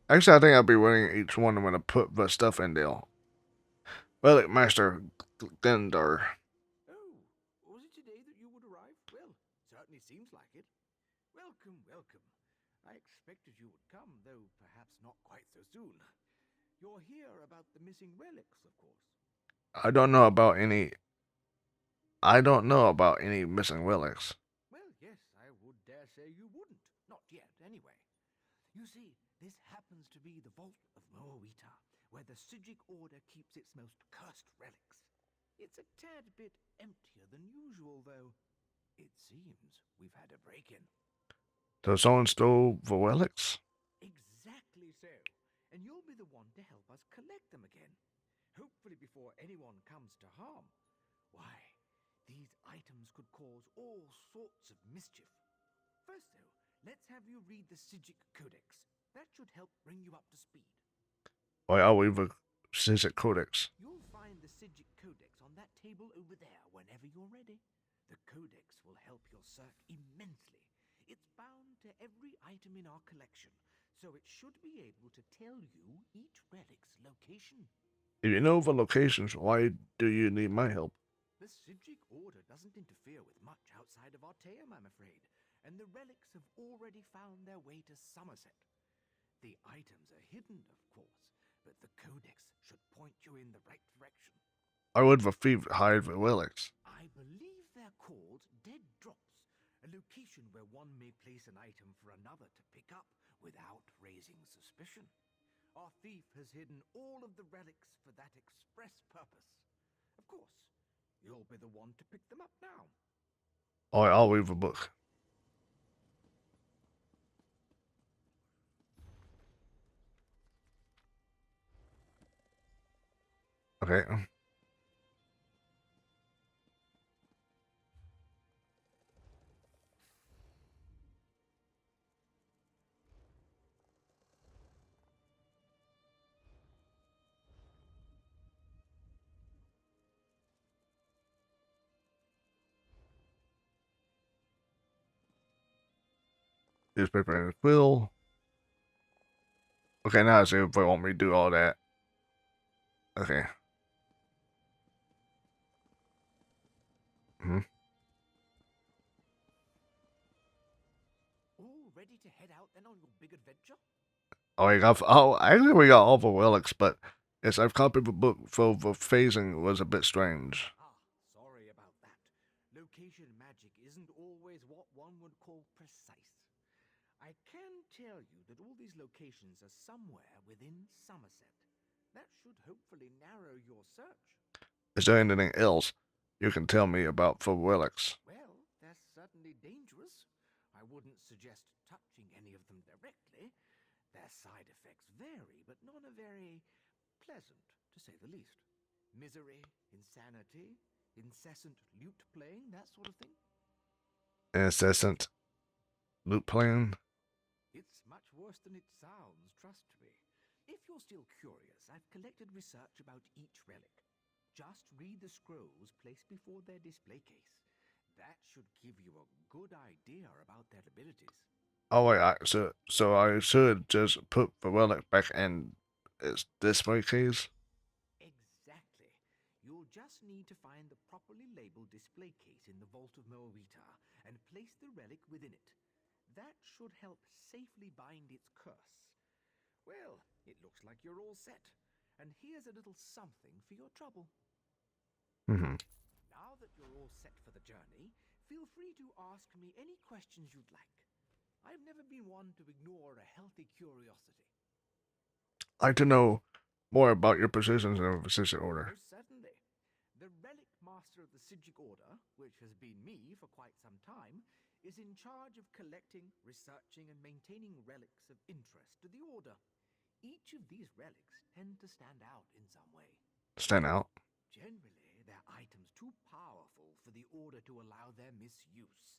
Actually, I think I'll be winning each one when I put the stuff in there. Relic Master Glendar. Oh, was it today that you would arrive? Well, certainly seems like it. Welcome, welcome. I expected you would come, though perhaps not quite so soon. You're here about the missing relics, of course. I don't know about any missing relics. Well, yes, I would dare say you wouldn't. Not yet, anyway. You see, this happens to be the Vault of Moawita, where the Sigic Order keeps its most cursed relics. It's a tad bit emptier than usual, though. It seems we've had a break-in. So someone stole the relics? Exactly so. And you'll be the one to help us collect them again. Hopefully before anyone comes to harm. Why, these items could cause all sorts of mischief. First, though, let's have you read the Sigic Codex. That should help bring you up to speed. Why are we the Sigic Codex? You'll find the Sigic Codex on that table over there whenever you're ready. The Codex will help your search immensely. It's bound to every item in our collection, so it should be able to tell you each relic's location. If you know the locations, why do you need my help? The Sigic Order doesn't interfere with much outside of Artaeum, I'm afraid, and the relics have already found their way to Summerset. The items are hidden, of course, but the Codex should point you in the right direction. Why would the thief hide the relics? I believe they're called dead drops, a location where one may place an item for another to pick up without raising suspicion. Our thief has hidden all of the relics for that express purpose. Of course, you'll be the one to pick them up now. Alright, I'll read the book. Okay. Newspaper and quill. Okay, now I see if they want me to do all that. Okay. Hmm. All ready to head out then on your big adventure? Actually we got all the relics, but yes, I've copied the book, so the phasing was a bit strange. Ah, sorry about that. Location magic isn't always what one would call precise. I can tell you that all these locations are somewhere within Summerset. That should hopefully narrow your search. Is there anything else you can tell me about the relics? Well, they're certainly dangerous. I wouldn't suggest touching any of them directly. Their side effects vary, but none are very pleasant, to say the least. Misery, insanity, incessant lute playing, that sort of thing. Incessant loot playing? It's much worse than it sounds, trust me. If you're still curious, I've collected research about each relic. Just read the scrolls placed before their display case. That should give you a good idea about their abilities. Oh wait, so I should just put the relic back in its display case? Exactly. You'll just need to find the properly labeled display case in the Vault of Moawita and place the relic within it. That should help safely bind its curse. Well, it looks like you're all set. And here's a little something for your trouble. Mm-hmm. Now that you're all set for the journey, feel free to ask me any questions you'd like. I've never been one to ignore a healthy curiosity. I'd like to know more about your positions in the Sister Order. Most certainly. The Relic Master of the Sigic Order, which has been me for quite some time, is in charge of collecting, researching, and maintaining relics of interest to the Order. Each of these relics tend to stand out in some way. Stand out? Generally, they're items too powerful for the Order to allow their misuse.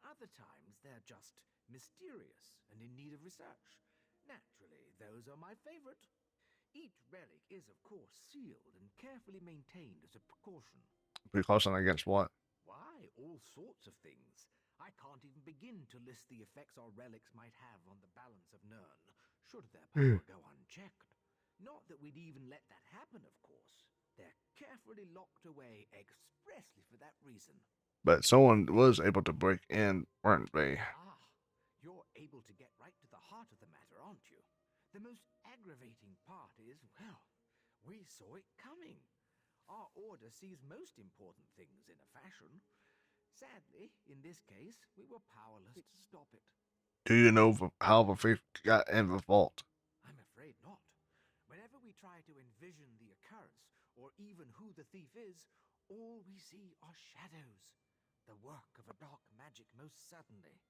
Other times, they're just mysterious and in need of research. Naturally, those are my favorite. Each relic is, of course, sealed and carefully maintained as a precaution. Precaution against what? Why, all sorts of things. I can't even begin to list the effects our relics might have on the balance of Nirn, should their power go unchecked. Not that we'd even let that happen, of course. They're carefully locked away expressly for that reason. But someone was able to break in, weren't they? Ah, you're able to get right to the heart of the matter, aren't you? The most aggravating part is, well, we saw it coming. Our Order sees most important things in a fashion. Sadly, in this case, we were powerless to stop it. Do you know how the thief got in the vault? I'm afraid not. Whenever we try to envision the occurrence, or even who the thief is, all we see are shadows. The work of a dark magic, most certainly.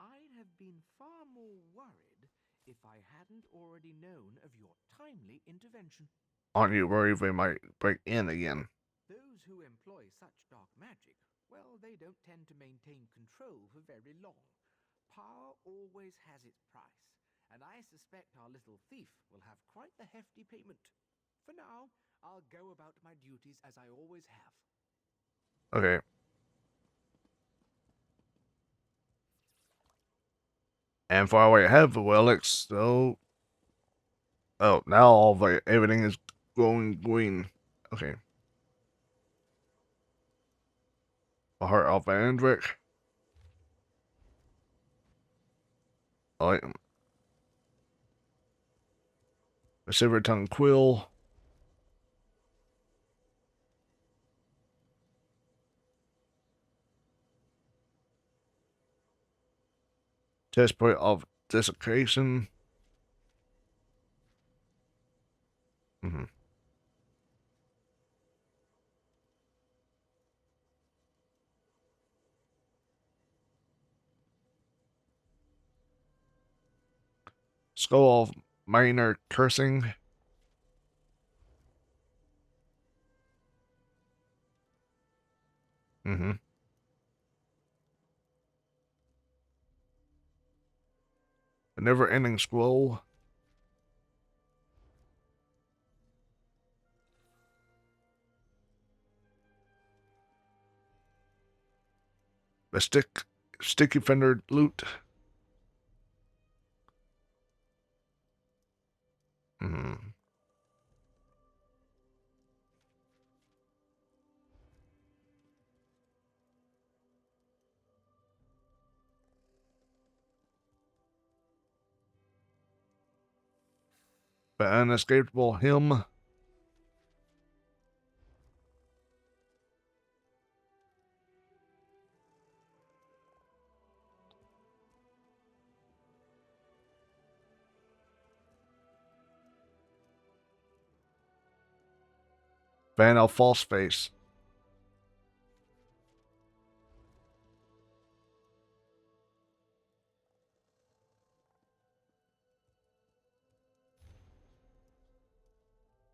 I'd have been far more worried if I hadn't already known of your timely intervention. Aren't you worried they might break in again? Those who employ such dark magic, well, they don't tend to maintain control for very long. Power always has its price, and I suspect our little thief will have quite the hefty payment. For now, I'll go about my duties as I always have. Okay. And far away ahead of the relics, so... Oh, now everything is glowing green. Okay. The heart of Andric. Alright. The silver tongue quill. Test point of desecration. Mm-hmm. Skull of minor cursing. Mm-hmm. A never-ending scroll. A sticky fender loot. Mm-hmm. The unescapable hymn. Van of false face.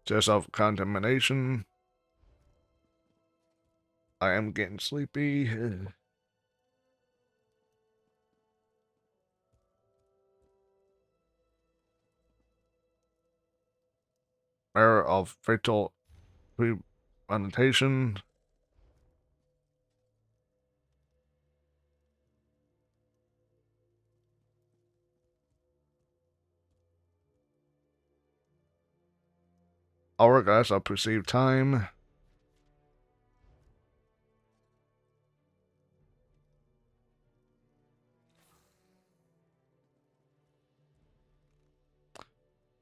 Just of contamination. I am getting sleepy. Error of fatal premeditation. Hourglass of perceived time.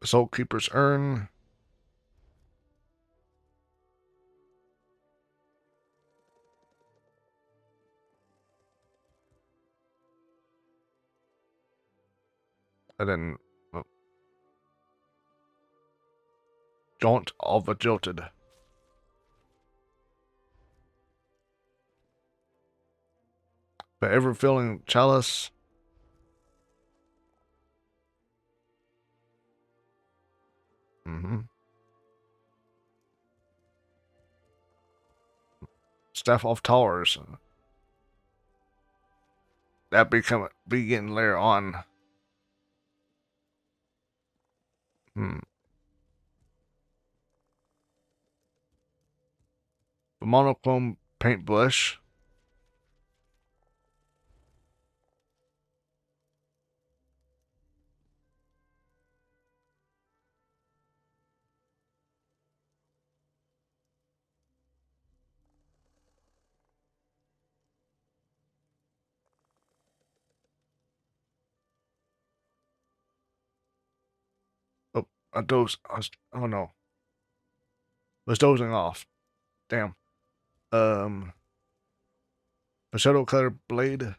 Soul Keeper's Urn. And then Jaunt of a Jilted. The ever-filling chalice. Mm-hmm. Staff of Towers. That begin later on. The monochrome paintbrush. Oh, a dose. Oh no. Was dozing off. Damn. A shadow cutter blade.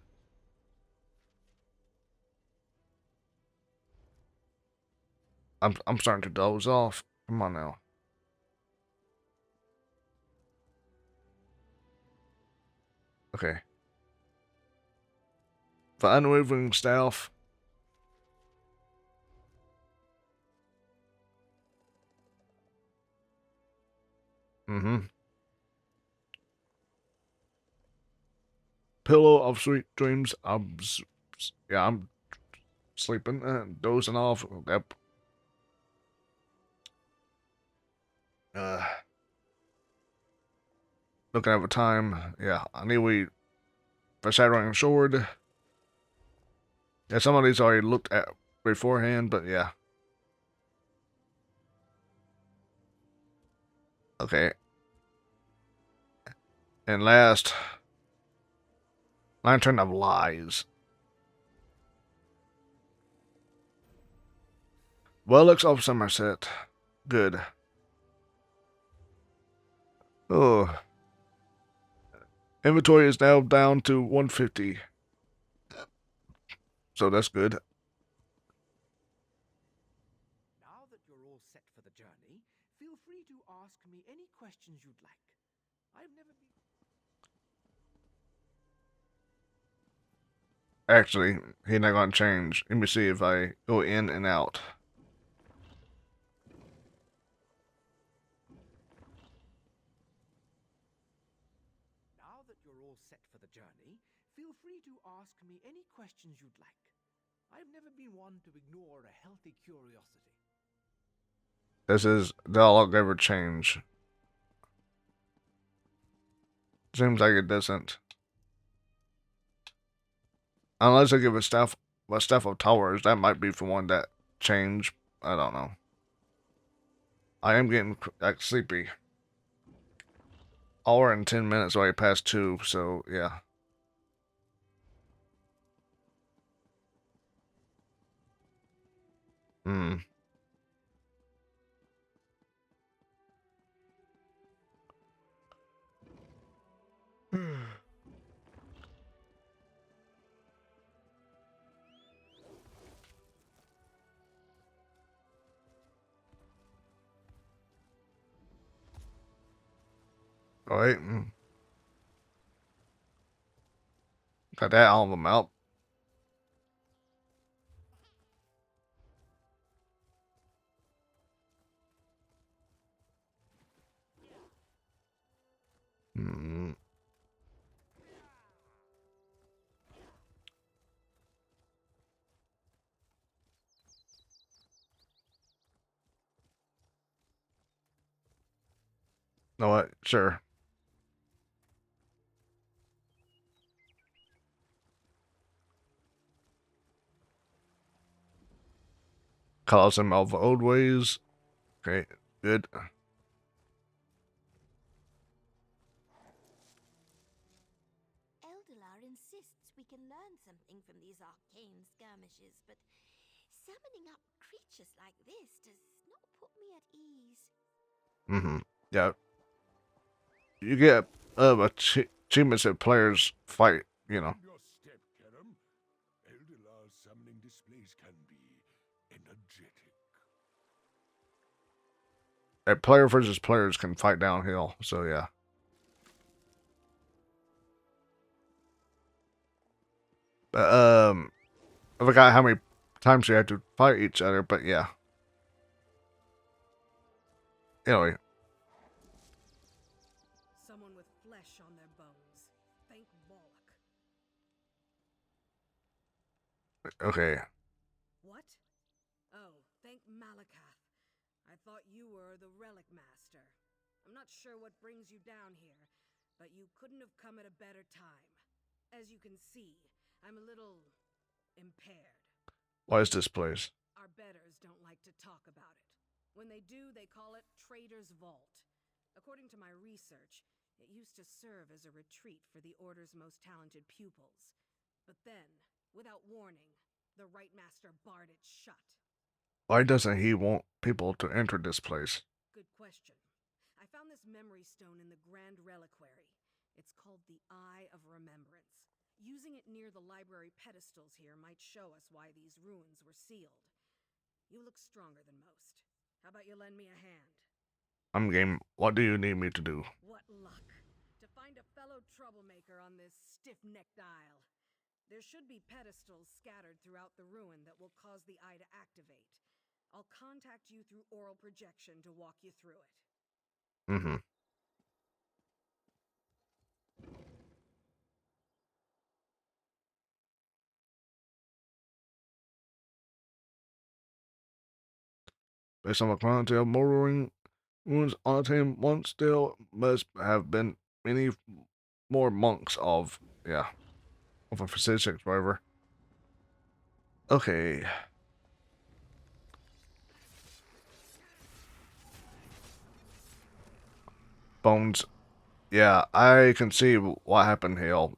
I'm starting to doze off. Come on now. Okay. The unwavering staff. Mm-hmm. Pillow of sweet dreams. I'm sleeping, dozing off. Yep. Looking at the time. Yeah, I knew the Shattering Sword. Yeah, some of these I already looked at beforehand, but yeah. Okay. And last, Lantern of Lies. Relics of Summerset. Good. Oh. Inventory is now down to 150. So that's good. Now that you're all set for the journey, feel free to ask me any questions you'd like. I've never been... Actually, he's not gonna change. Let me see if I go in and out. Now that you're all set for the journey, feel free to ask me any questions you'd like. I've never been one to ignore a healthy curiosity. Does his dialogue ever change? Seems like it doesn't. Unless I give a staff of towers, that might be for one that change. I don't know. I am getting like sleepy. Hour and 10 minutes already past 2, so yeah. Hmm. Alright. Got that album out. Hmm. Know what? Sure. Call some of old ways. Okay, good. Eldelar insists we can learn something from these arcane skirmishes, but summoning up creatures like this does not put me at ease. Yeah. You get achievements that players fight, you know. Your step, Karam. Eldelar's summoning displays can be energetic. A player versus players can fight downhill, so yeah. But I forgot how many times you had to fight each other, but yeah. Anyway. Someone with flesh on their bones. Thank Moloch. Okay. What? Oh, thank Malakath. I thought you were the Relic Master. I'm not sure what brings you down here, but you couldn't have come at a better time. As you can see, I'm a little impaired. Why is this place? Our betters don't like to talk about it. When they do, they call it Trader's Vault. According to my research, it used to serve as a retreat for the Order's most talented pupils. But then, without warning, the Right Master barred it shut. Why doesn't he want people to enter this place? Good question. I found this memory stone in the Grand Reliquary. It's called the Eye of Remembrance. Using it near the library pedestals here might show us why these ruins were sealed. You look stronger than most. How about you lend me a hand? I'm game. What do you need me to do? What luck. To find a fellow troublemaker on this stiff-necked isle. There should be pedestals scattered throughout the ruin that will cause the eye to activate. I'll contact you through oral projection to walk you through it. Based on my clientele, murdering wounds on a team once there must have been many more monks of a physics, whatever. Okay. Bones. Yeah, I can see what happened here.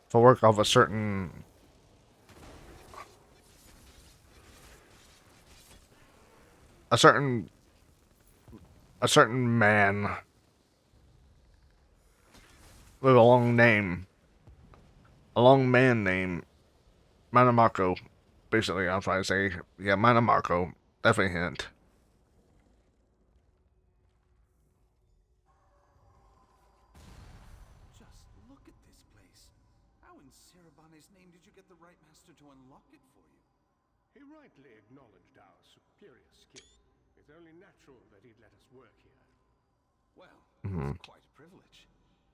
For work of a certain man with a long name. A long man name. Manamarco. Basically, I'm trying to say, yeah, Manamarco. Definitely hint. Just look at this place. How in Sarabane's name did you get the right master to unlock it for you? He rightly acknowledged our superior skill. It's only natural that he'd let us work here. Well, Mm-hmm. it's quite a privilege.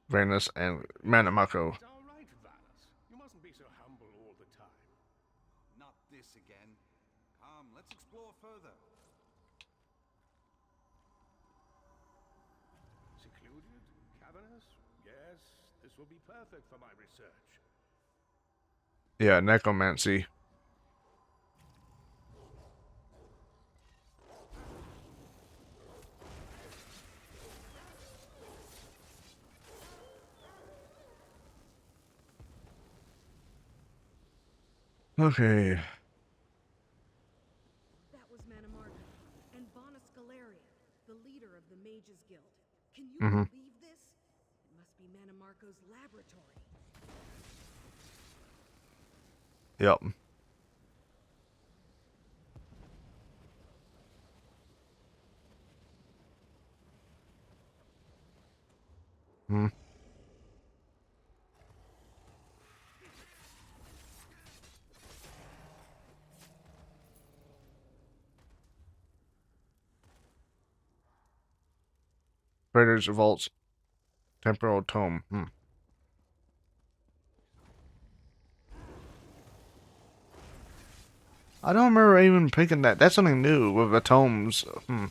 Venus and Manamarco. It's all right, Vanus. You mustn't be so humble all the time. Not this again. Come, let's explore further. Secluded? Cavernous? Yes, this will be perfect for my research. Yeah, necromancy. Okay. That was Manamarco and Bonus Galarian, the leader of the Mages Guild. Can you Mm-hmm. believe this? It must be Manamarco's laboratory. Yep. Hmm. Praetor's Vaults. Temporal Tome. Hmm. I don't remember even picking that. That's something new with the tomes. Hmm.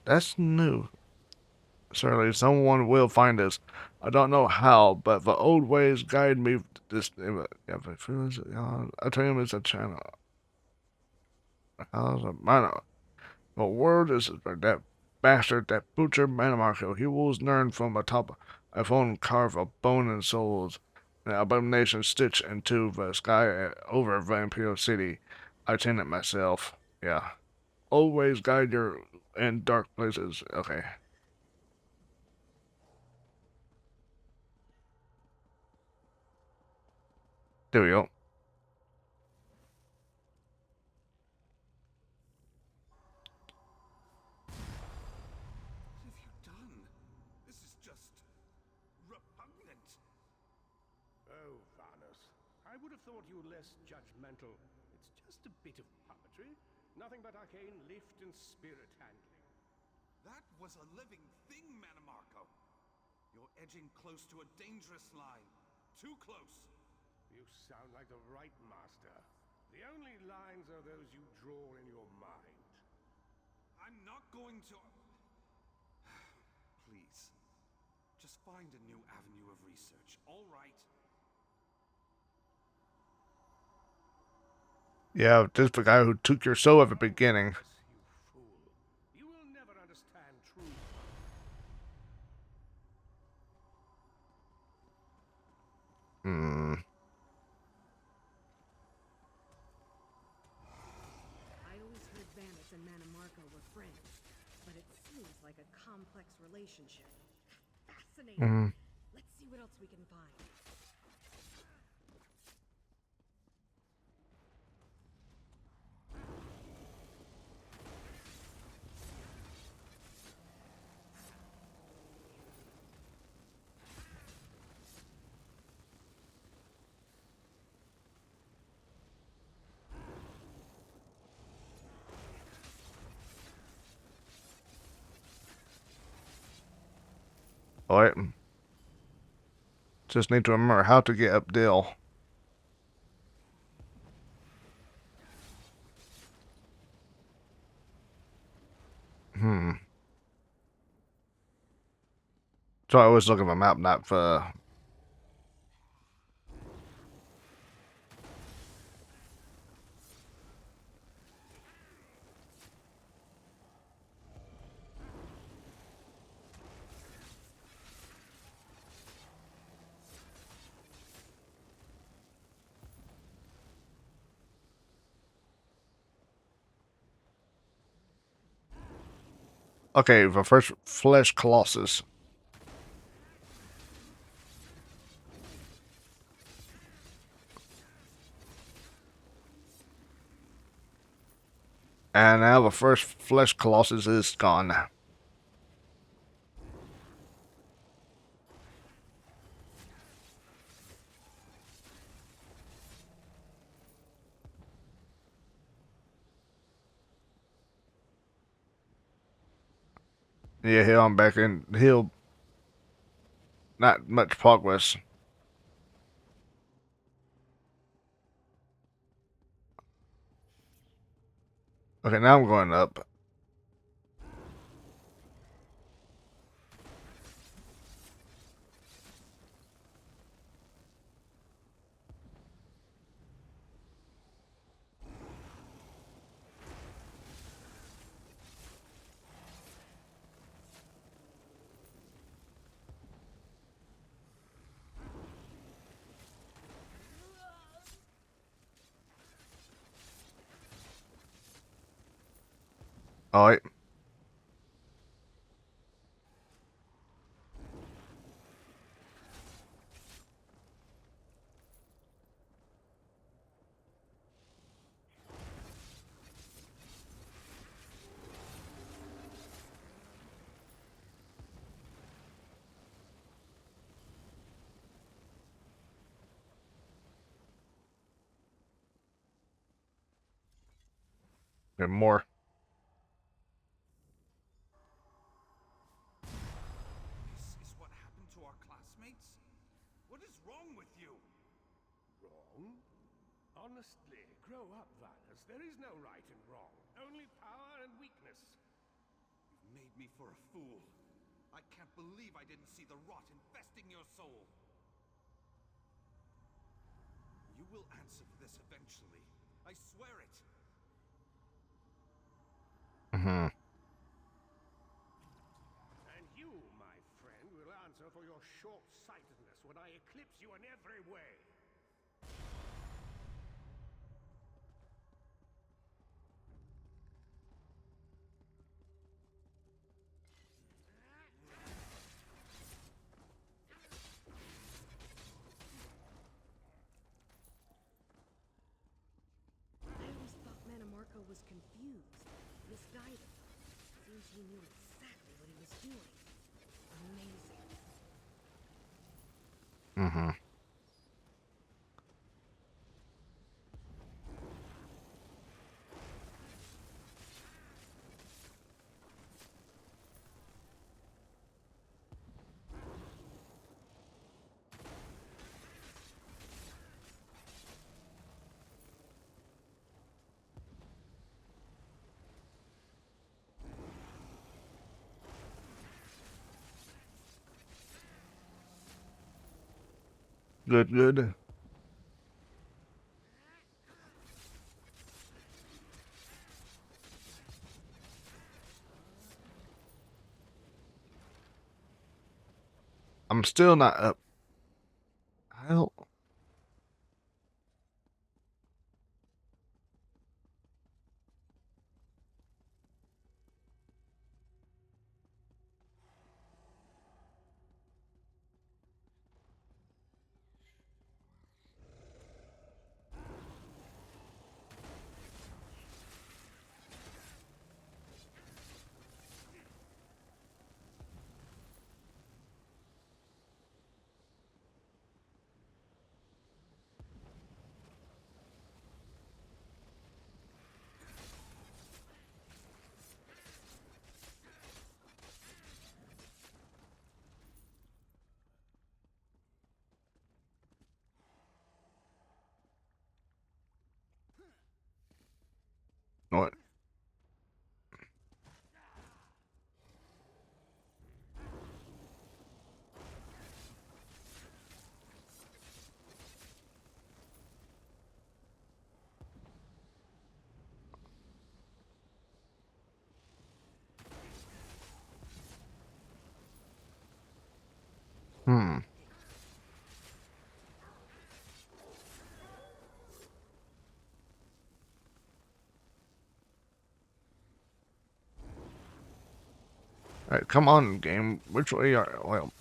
That's new. Certainly, someone will find us. I don't know how, but the old ways guide me. This, yeah, I tell him it's a channel. How's a man? The word is that bastard, that butcher Manamarco. He will learn from atop a phone carve of bone and souls. An abomination stitched into the sky over Vampire City. I seen it myself. Yeah. Always guide your in dark places. Okay. There we go. What have you done? This is just repugnant. Oh, Vanus. I would have thought you less judgmental. It's just a bit of puppetry. Nothing but arcane lift and spirit handling. That was a living thing, Manamarco. You're edging close to a dangerous line. Too close. You sound like the right master. The only lines are those you draw in your mind. I'm not going to... Please. Just find a new avenue of research, all right? Yeah, this is the guy who took your soul at the beginning. You fool. You will never understand truth. Hmm. I always heard Vanus and Manamarco were friends, but it seems like a complex relationship. Fascinating. Mm-hmm. Let's see what else we can find. Alright. Just need to remember how to get up Dill. Hmm. So I always look at the map, not for... Okay, the first flesh colossus. And now the first flesh colossus is gone. Yeah, here I'm back in. He'll not much progress. Okay, now I'm going up. Alright. And more. This is what happened to our classmates? What is wrong with you? Wrong? Honestly, grow up, Vanus. There is no right and wrong. Only power and weakness. You've made me for a fool. I can't believe I didn't see the rot infesting your soul. You will answer for this eventually. I swear it. Mm-hmm. And you, my friend, will answer for your short-sightedness when I eclipse you in every way. I always thought Manamorco was confused, misguided. Seems he knew exactly what he was doing. Amazing. Mm-hmm. Good, good. I'm still not up. Hell. What? Hmm. Alright, come on, game. Which way are... Well...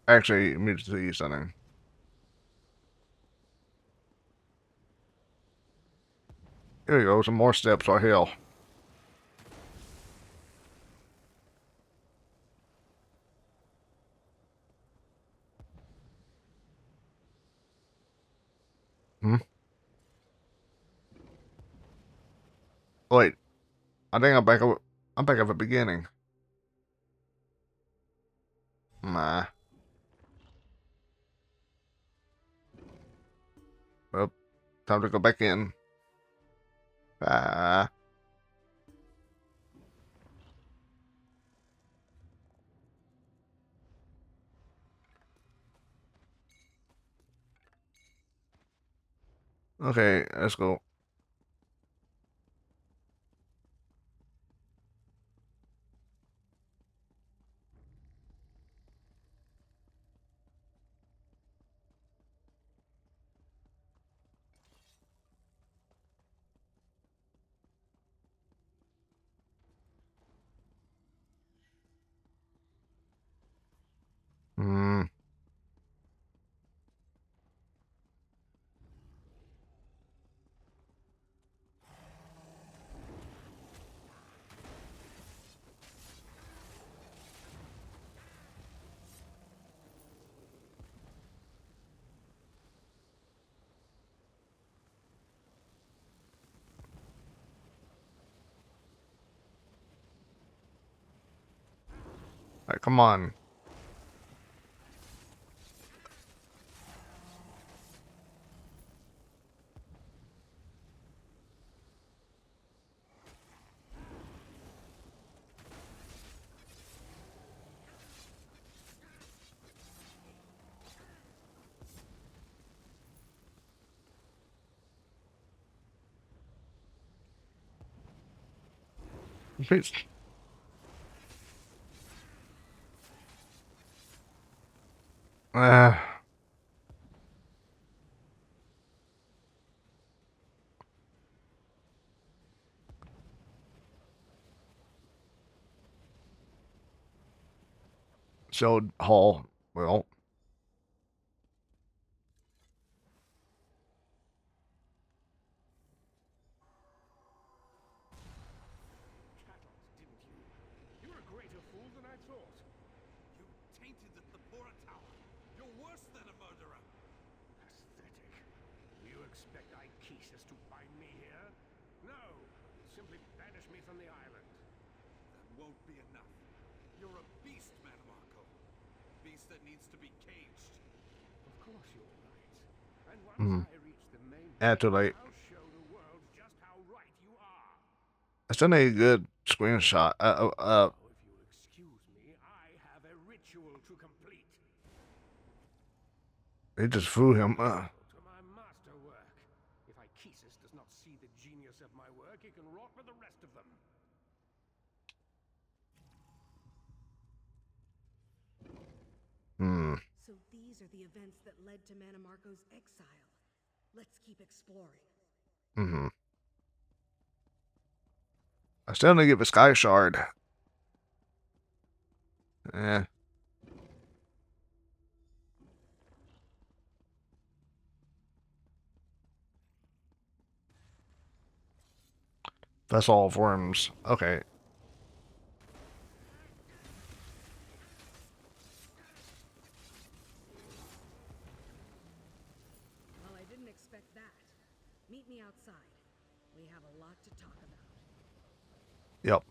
Actually, it means to use something. Here we go, some more steps are hill. Hmm? Wait. I think I'm back at the beginning. Nah. Well, time to go back in. Ah. Okay, let's go. Hmm. Alright, come on. Please. Showed Hall. Well. You're a greater fool than I thought. You tainted the Bora Tower. You're worse than a murderer. Pathetic. Do you expect Ichesis to bind me here? No. Simply banish me from the island. That won't be enough. You're a beast, Manmarco. Beast that needs to be caged. Of course you're right. And once Hmm. I reach the main Too late. I'll show the world just how right you are. I still need a good screenshot. Now, if you'll excuse me, I have a ritual to complete. They just threw him. To my masterwork. If Ichesis does not see the genius of my work, he can rot with the rest of them. Hmm. So these are the events that led to Manmarco's exile. Let's keep exploring. Hmm. I still need to get the Sky Shard. Yeah. That's all of Worms. Okay. Well, I didn't expect that. Meet me outside. We have a lot to talk about. Yep.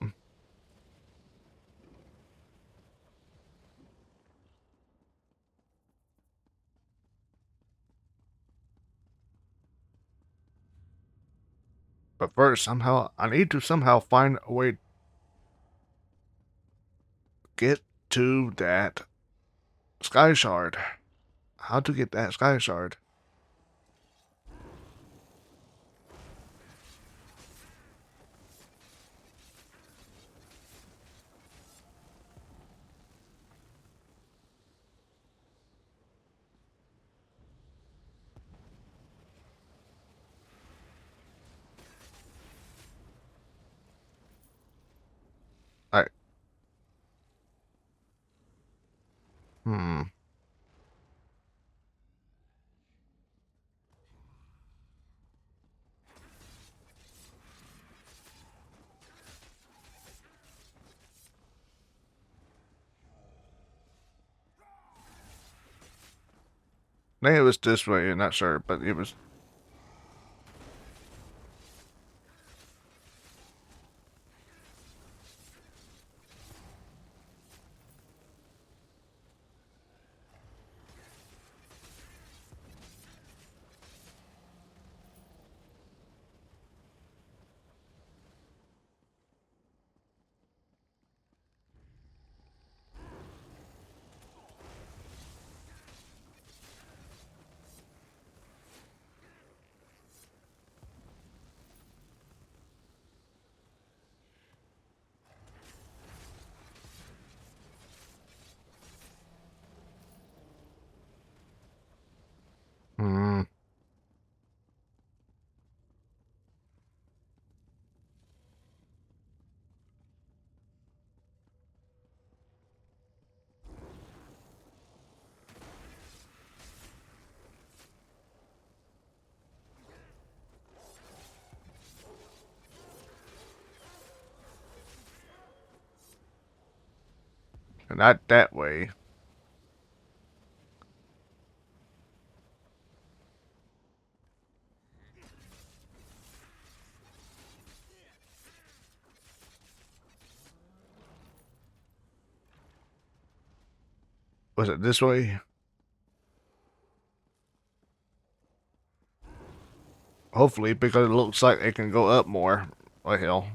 But first, somehow, I need to somehow find a way to get to that sky shard. How to get that sky shard? Alright. I think it was this way, I'm not sure, but it was. Hmm. Not that way. Was it this way? Hopefully, because it looks like it can go up more. What the hell?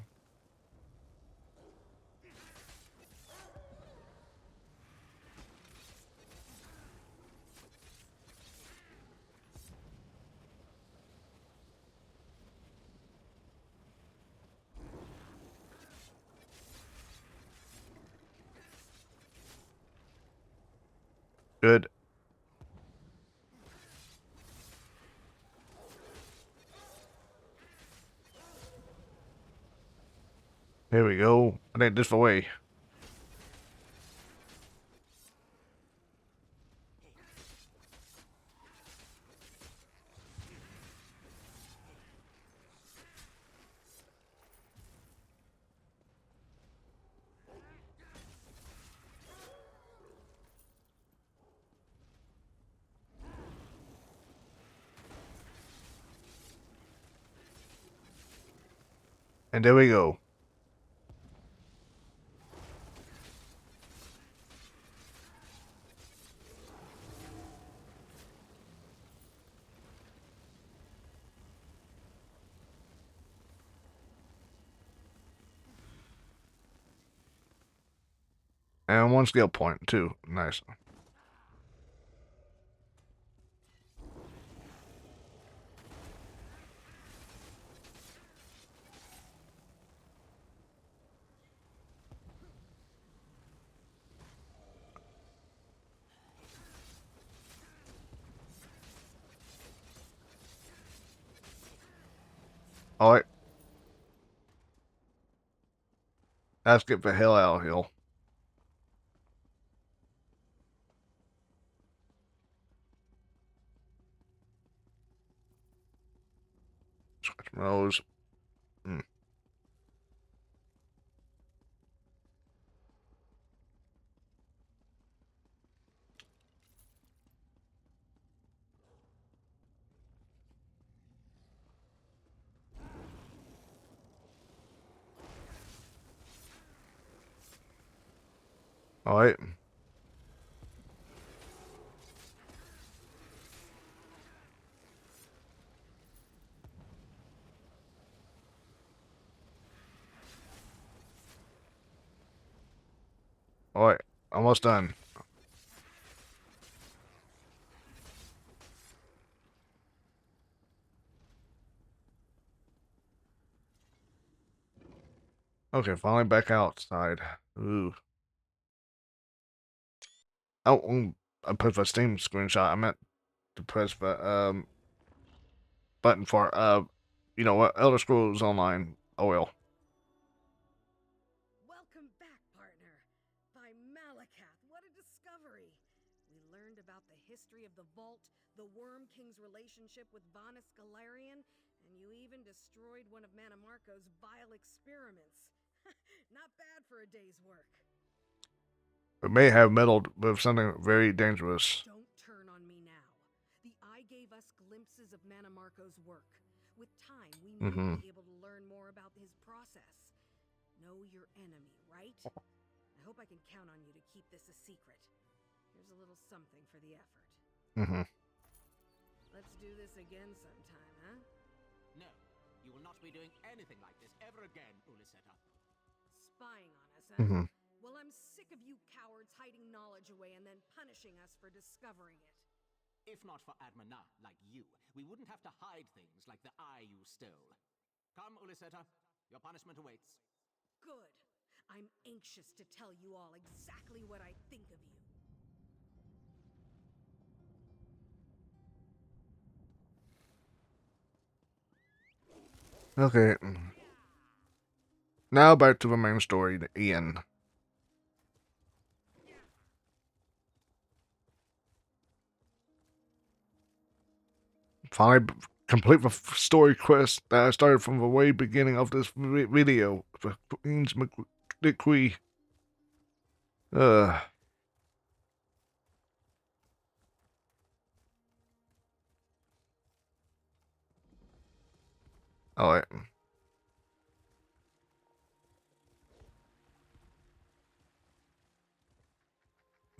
Good. Here we go. I think this way. And there we go. And one skill point, too. Nice. Alright. Let's get the hell out of here. Scratch my nose. Alright. Alright, almost done. Okay, finally back outside. Ooh. Oh, I put the Steam screenshot. I meant to press the button for you know what, Elder Scrolls Online OL. Welcome back, partner. By Malakath, what a discovery! We learned about the history of the Vault, the Worm King's relationship with Vanus Galarian, and you even destroyed one of Manamarco's vile experiments. Not bad for a day's work. We may have meddled with something very dangerous. Don't turn on me now. The Eye gave us glimpses of Manamarco's work. With time, we might be able to learn more about his process. Know your enemy, right? I hope I can count on you to keep this a secret. Here's a little something for the effort. Let's do this again sometime, huh? No, you will not be doing anything like this ever again, Uliseta. Spying on us, huh? Well, I'm sick of you cowards hiding knowledge away and then punishing us for discovering it. If not for Admana like you, we wouldn't have to hide things like the eye you stole. Come, Uliseta, your punishment awaits. Good. I'm anxious to tell you all exactly what I think of you. Okay. Now back to the main story, Ian. Finally complete the story quest that I started from the way beginning of this video. The Queen's Decree. Alright.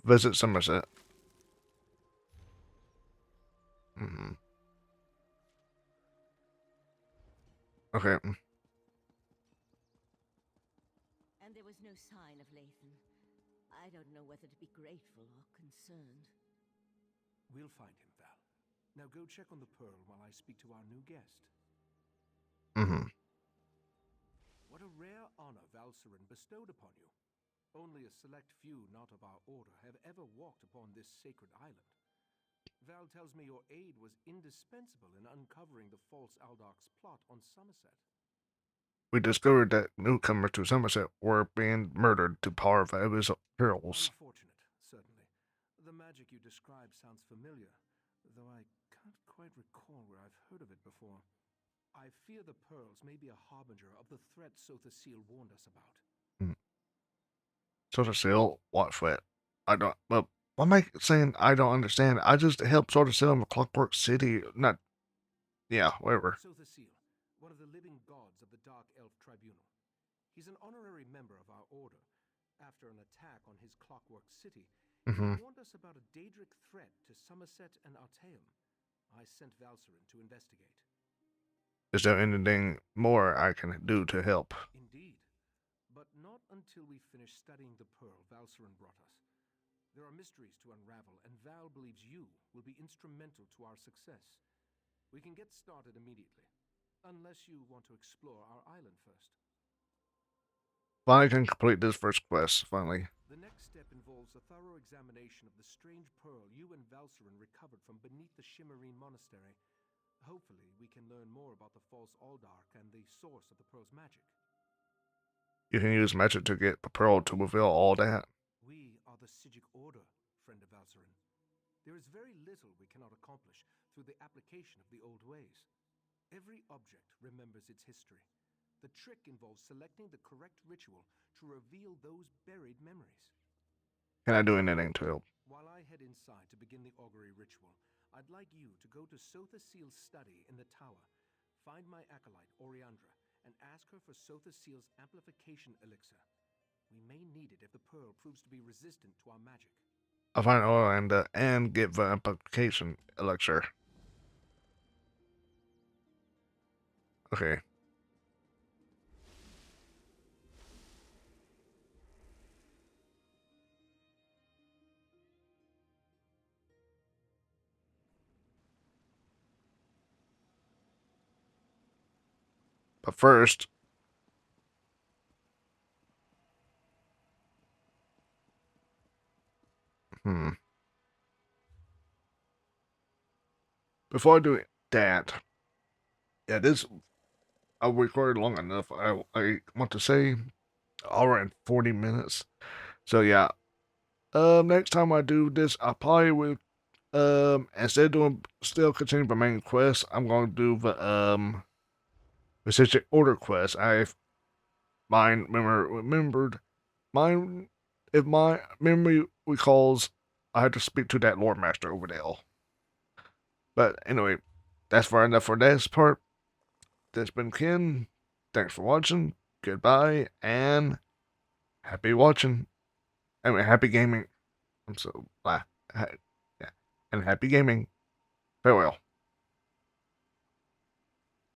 Visit Summerset. Okay. And there was no sign of Lathan. I don't know whether to be grateful or concerned. We'll find him, Val. Now go check on the Pearl while I speak to our new guest. What a rare honor Valcerin bestowed upon you. Only a select few not of our order have ever walked upon this sacred island. Val tells me your aid was indispensable in uncovering the false Aldark's plot on Summerset. We discovered that newcomers to Summerset were being murdered to power his pearls. Unfortunate, certainly. The magic you describe sounds familiar, though I can't quite recall where I've heard of it before. I fear the pearls may be a harbinger of the threat Sotha Seal warned us about. Sotha Seal? What threat? I don't. Well, why am I saying I don't understand? I just helped Sotha Seal in the Clockwork City. Not. Yeah, whatever. Sotha Seal, one of the living gods of the Dark Elf Tribunal. He's an honorary member of our order. After an attack on his Clockwork City, he warned us about a Daedric threat to Summerset and Artaeum. I sent Valcerin to investigate. Is there anything more I can do to help? Indeed. But not until we finish studying the Pearl Valcerin brought us. There are mysteries to unravel, and Val believes you will be instrumental to our success. We can get started immediately, unless you want to explore our island first. Finally can complete this first quest, finally. The next step involves a thorough examination of the strange pearl you and Valcerin recovered from beneath the Shimmerine Monastery. Hopefully, we can learn more about the false Aldark and the source of the pearl's magic. You can use magic to get the pearl to reveal all that. We are the Psijic Order, friend of Valcerin. There is very little we cannot accomplish through the application of the old ways. Every object remembers its history. The trick involves selecting the correct ritual to reveal those buried memories. Can I do anything to help? While I head inside to begin the augury ritual, I'd like you to go to Sotha Seal's study in the tower, find my acolyte, Oriandra, and ask her for Sotha Seal's amplification elixir. We may need it if the pearl proves to be resistant to our magic. I'll find Oriandra and get the amplification elixir. Okay. But first, before I do that, yeah, this I recorded long enough. I want to say hour and 40 minutes. So yeah, next time I do this, I probably will instead of doing still continuing the main quest, I'm going to do the specific order quest. I've remembered mine if my memory recalls, I had to speak to that Lord Master over there. But anyway, that's far enough for this part. This been Ken. Thanks for watching. Goodbye and happy watching. I mean, happy gaming. I'm so yeah, and happy gaming. Farewell.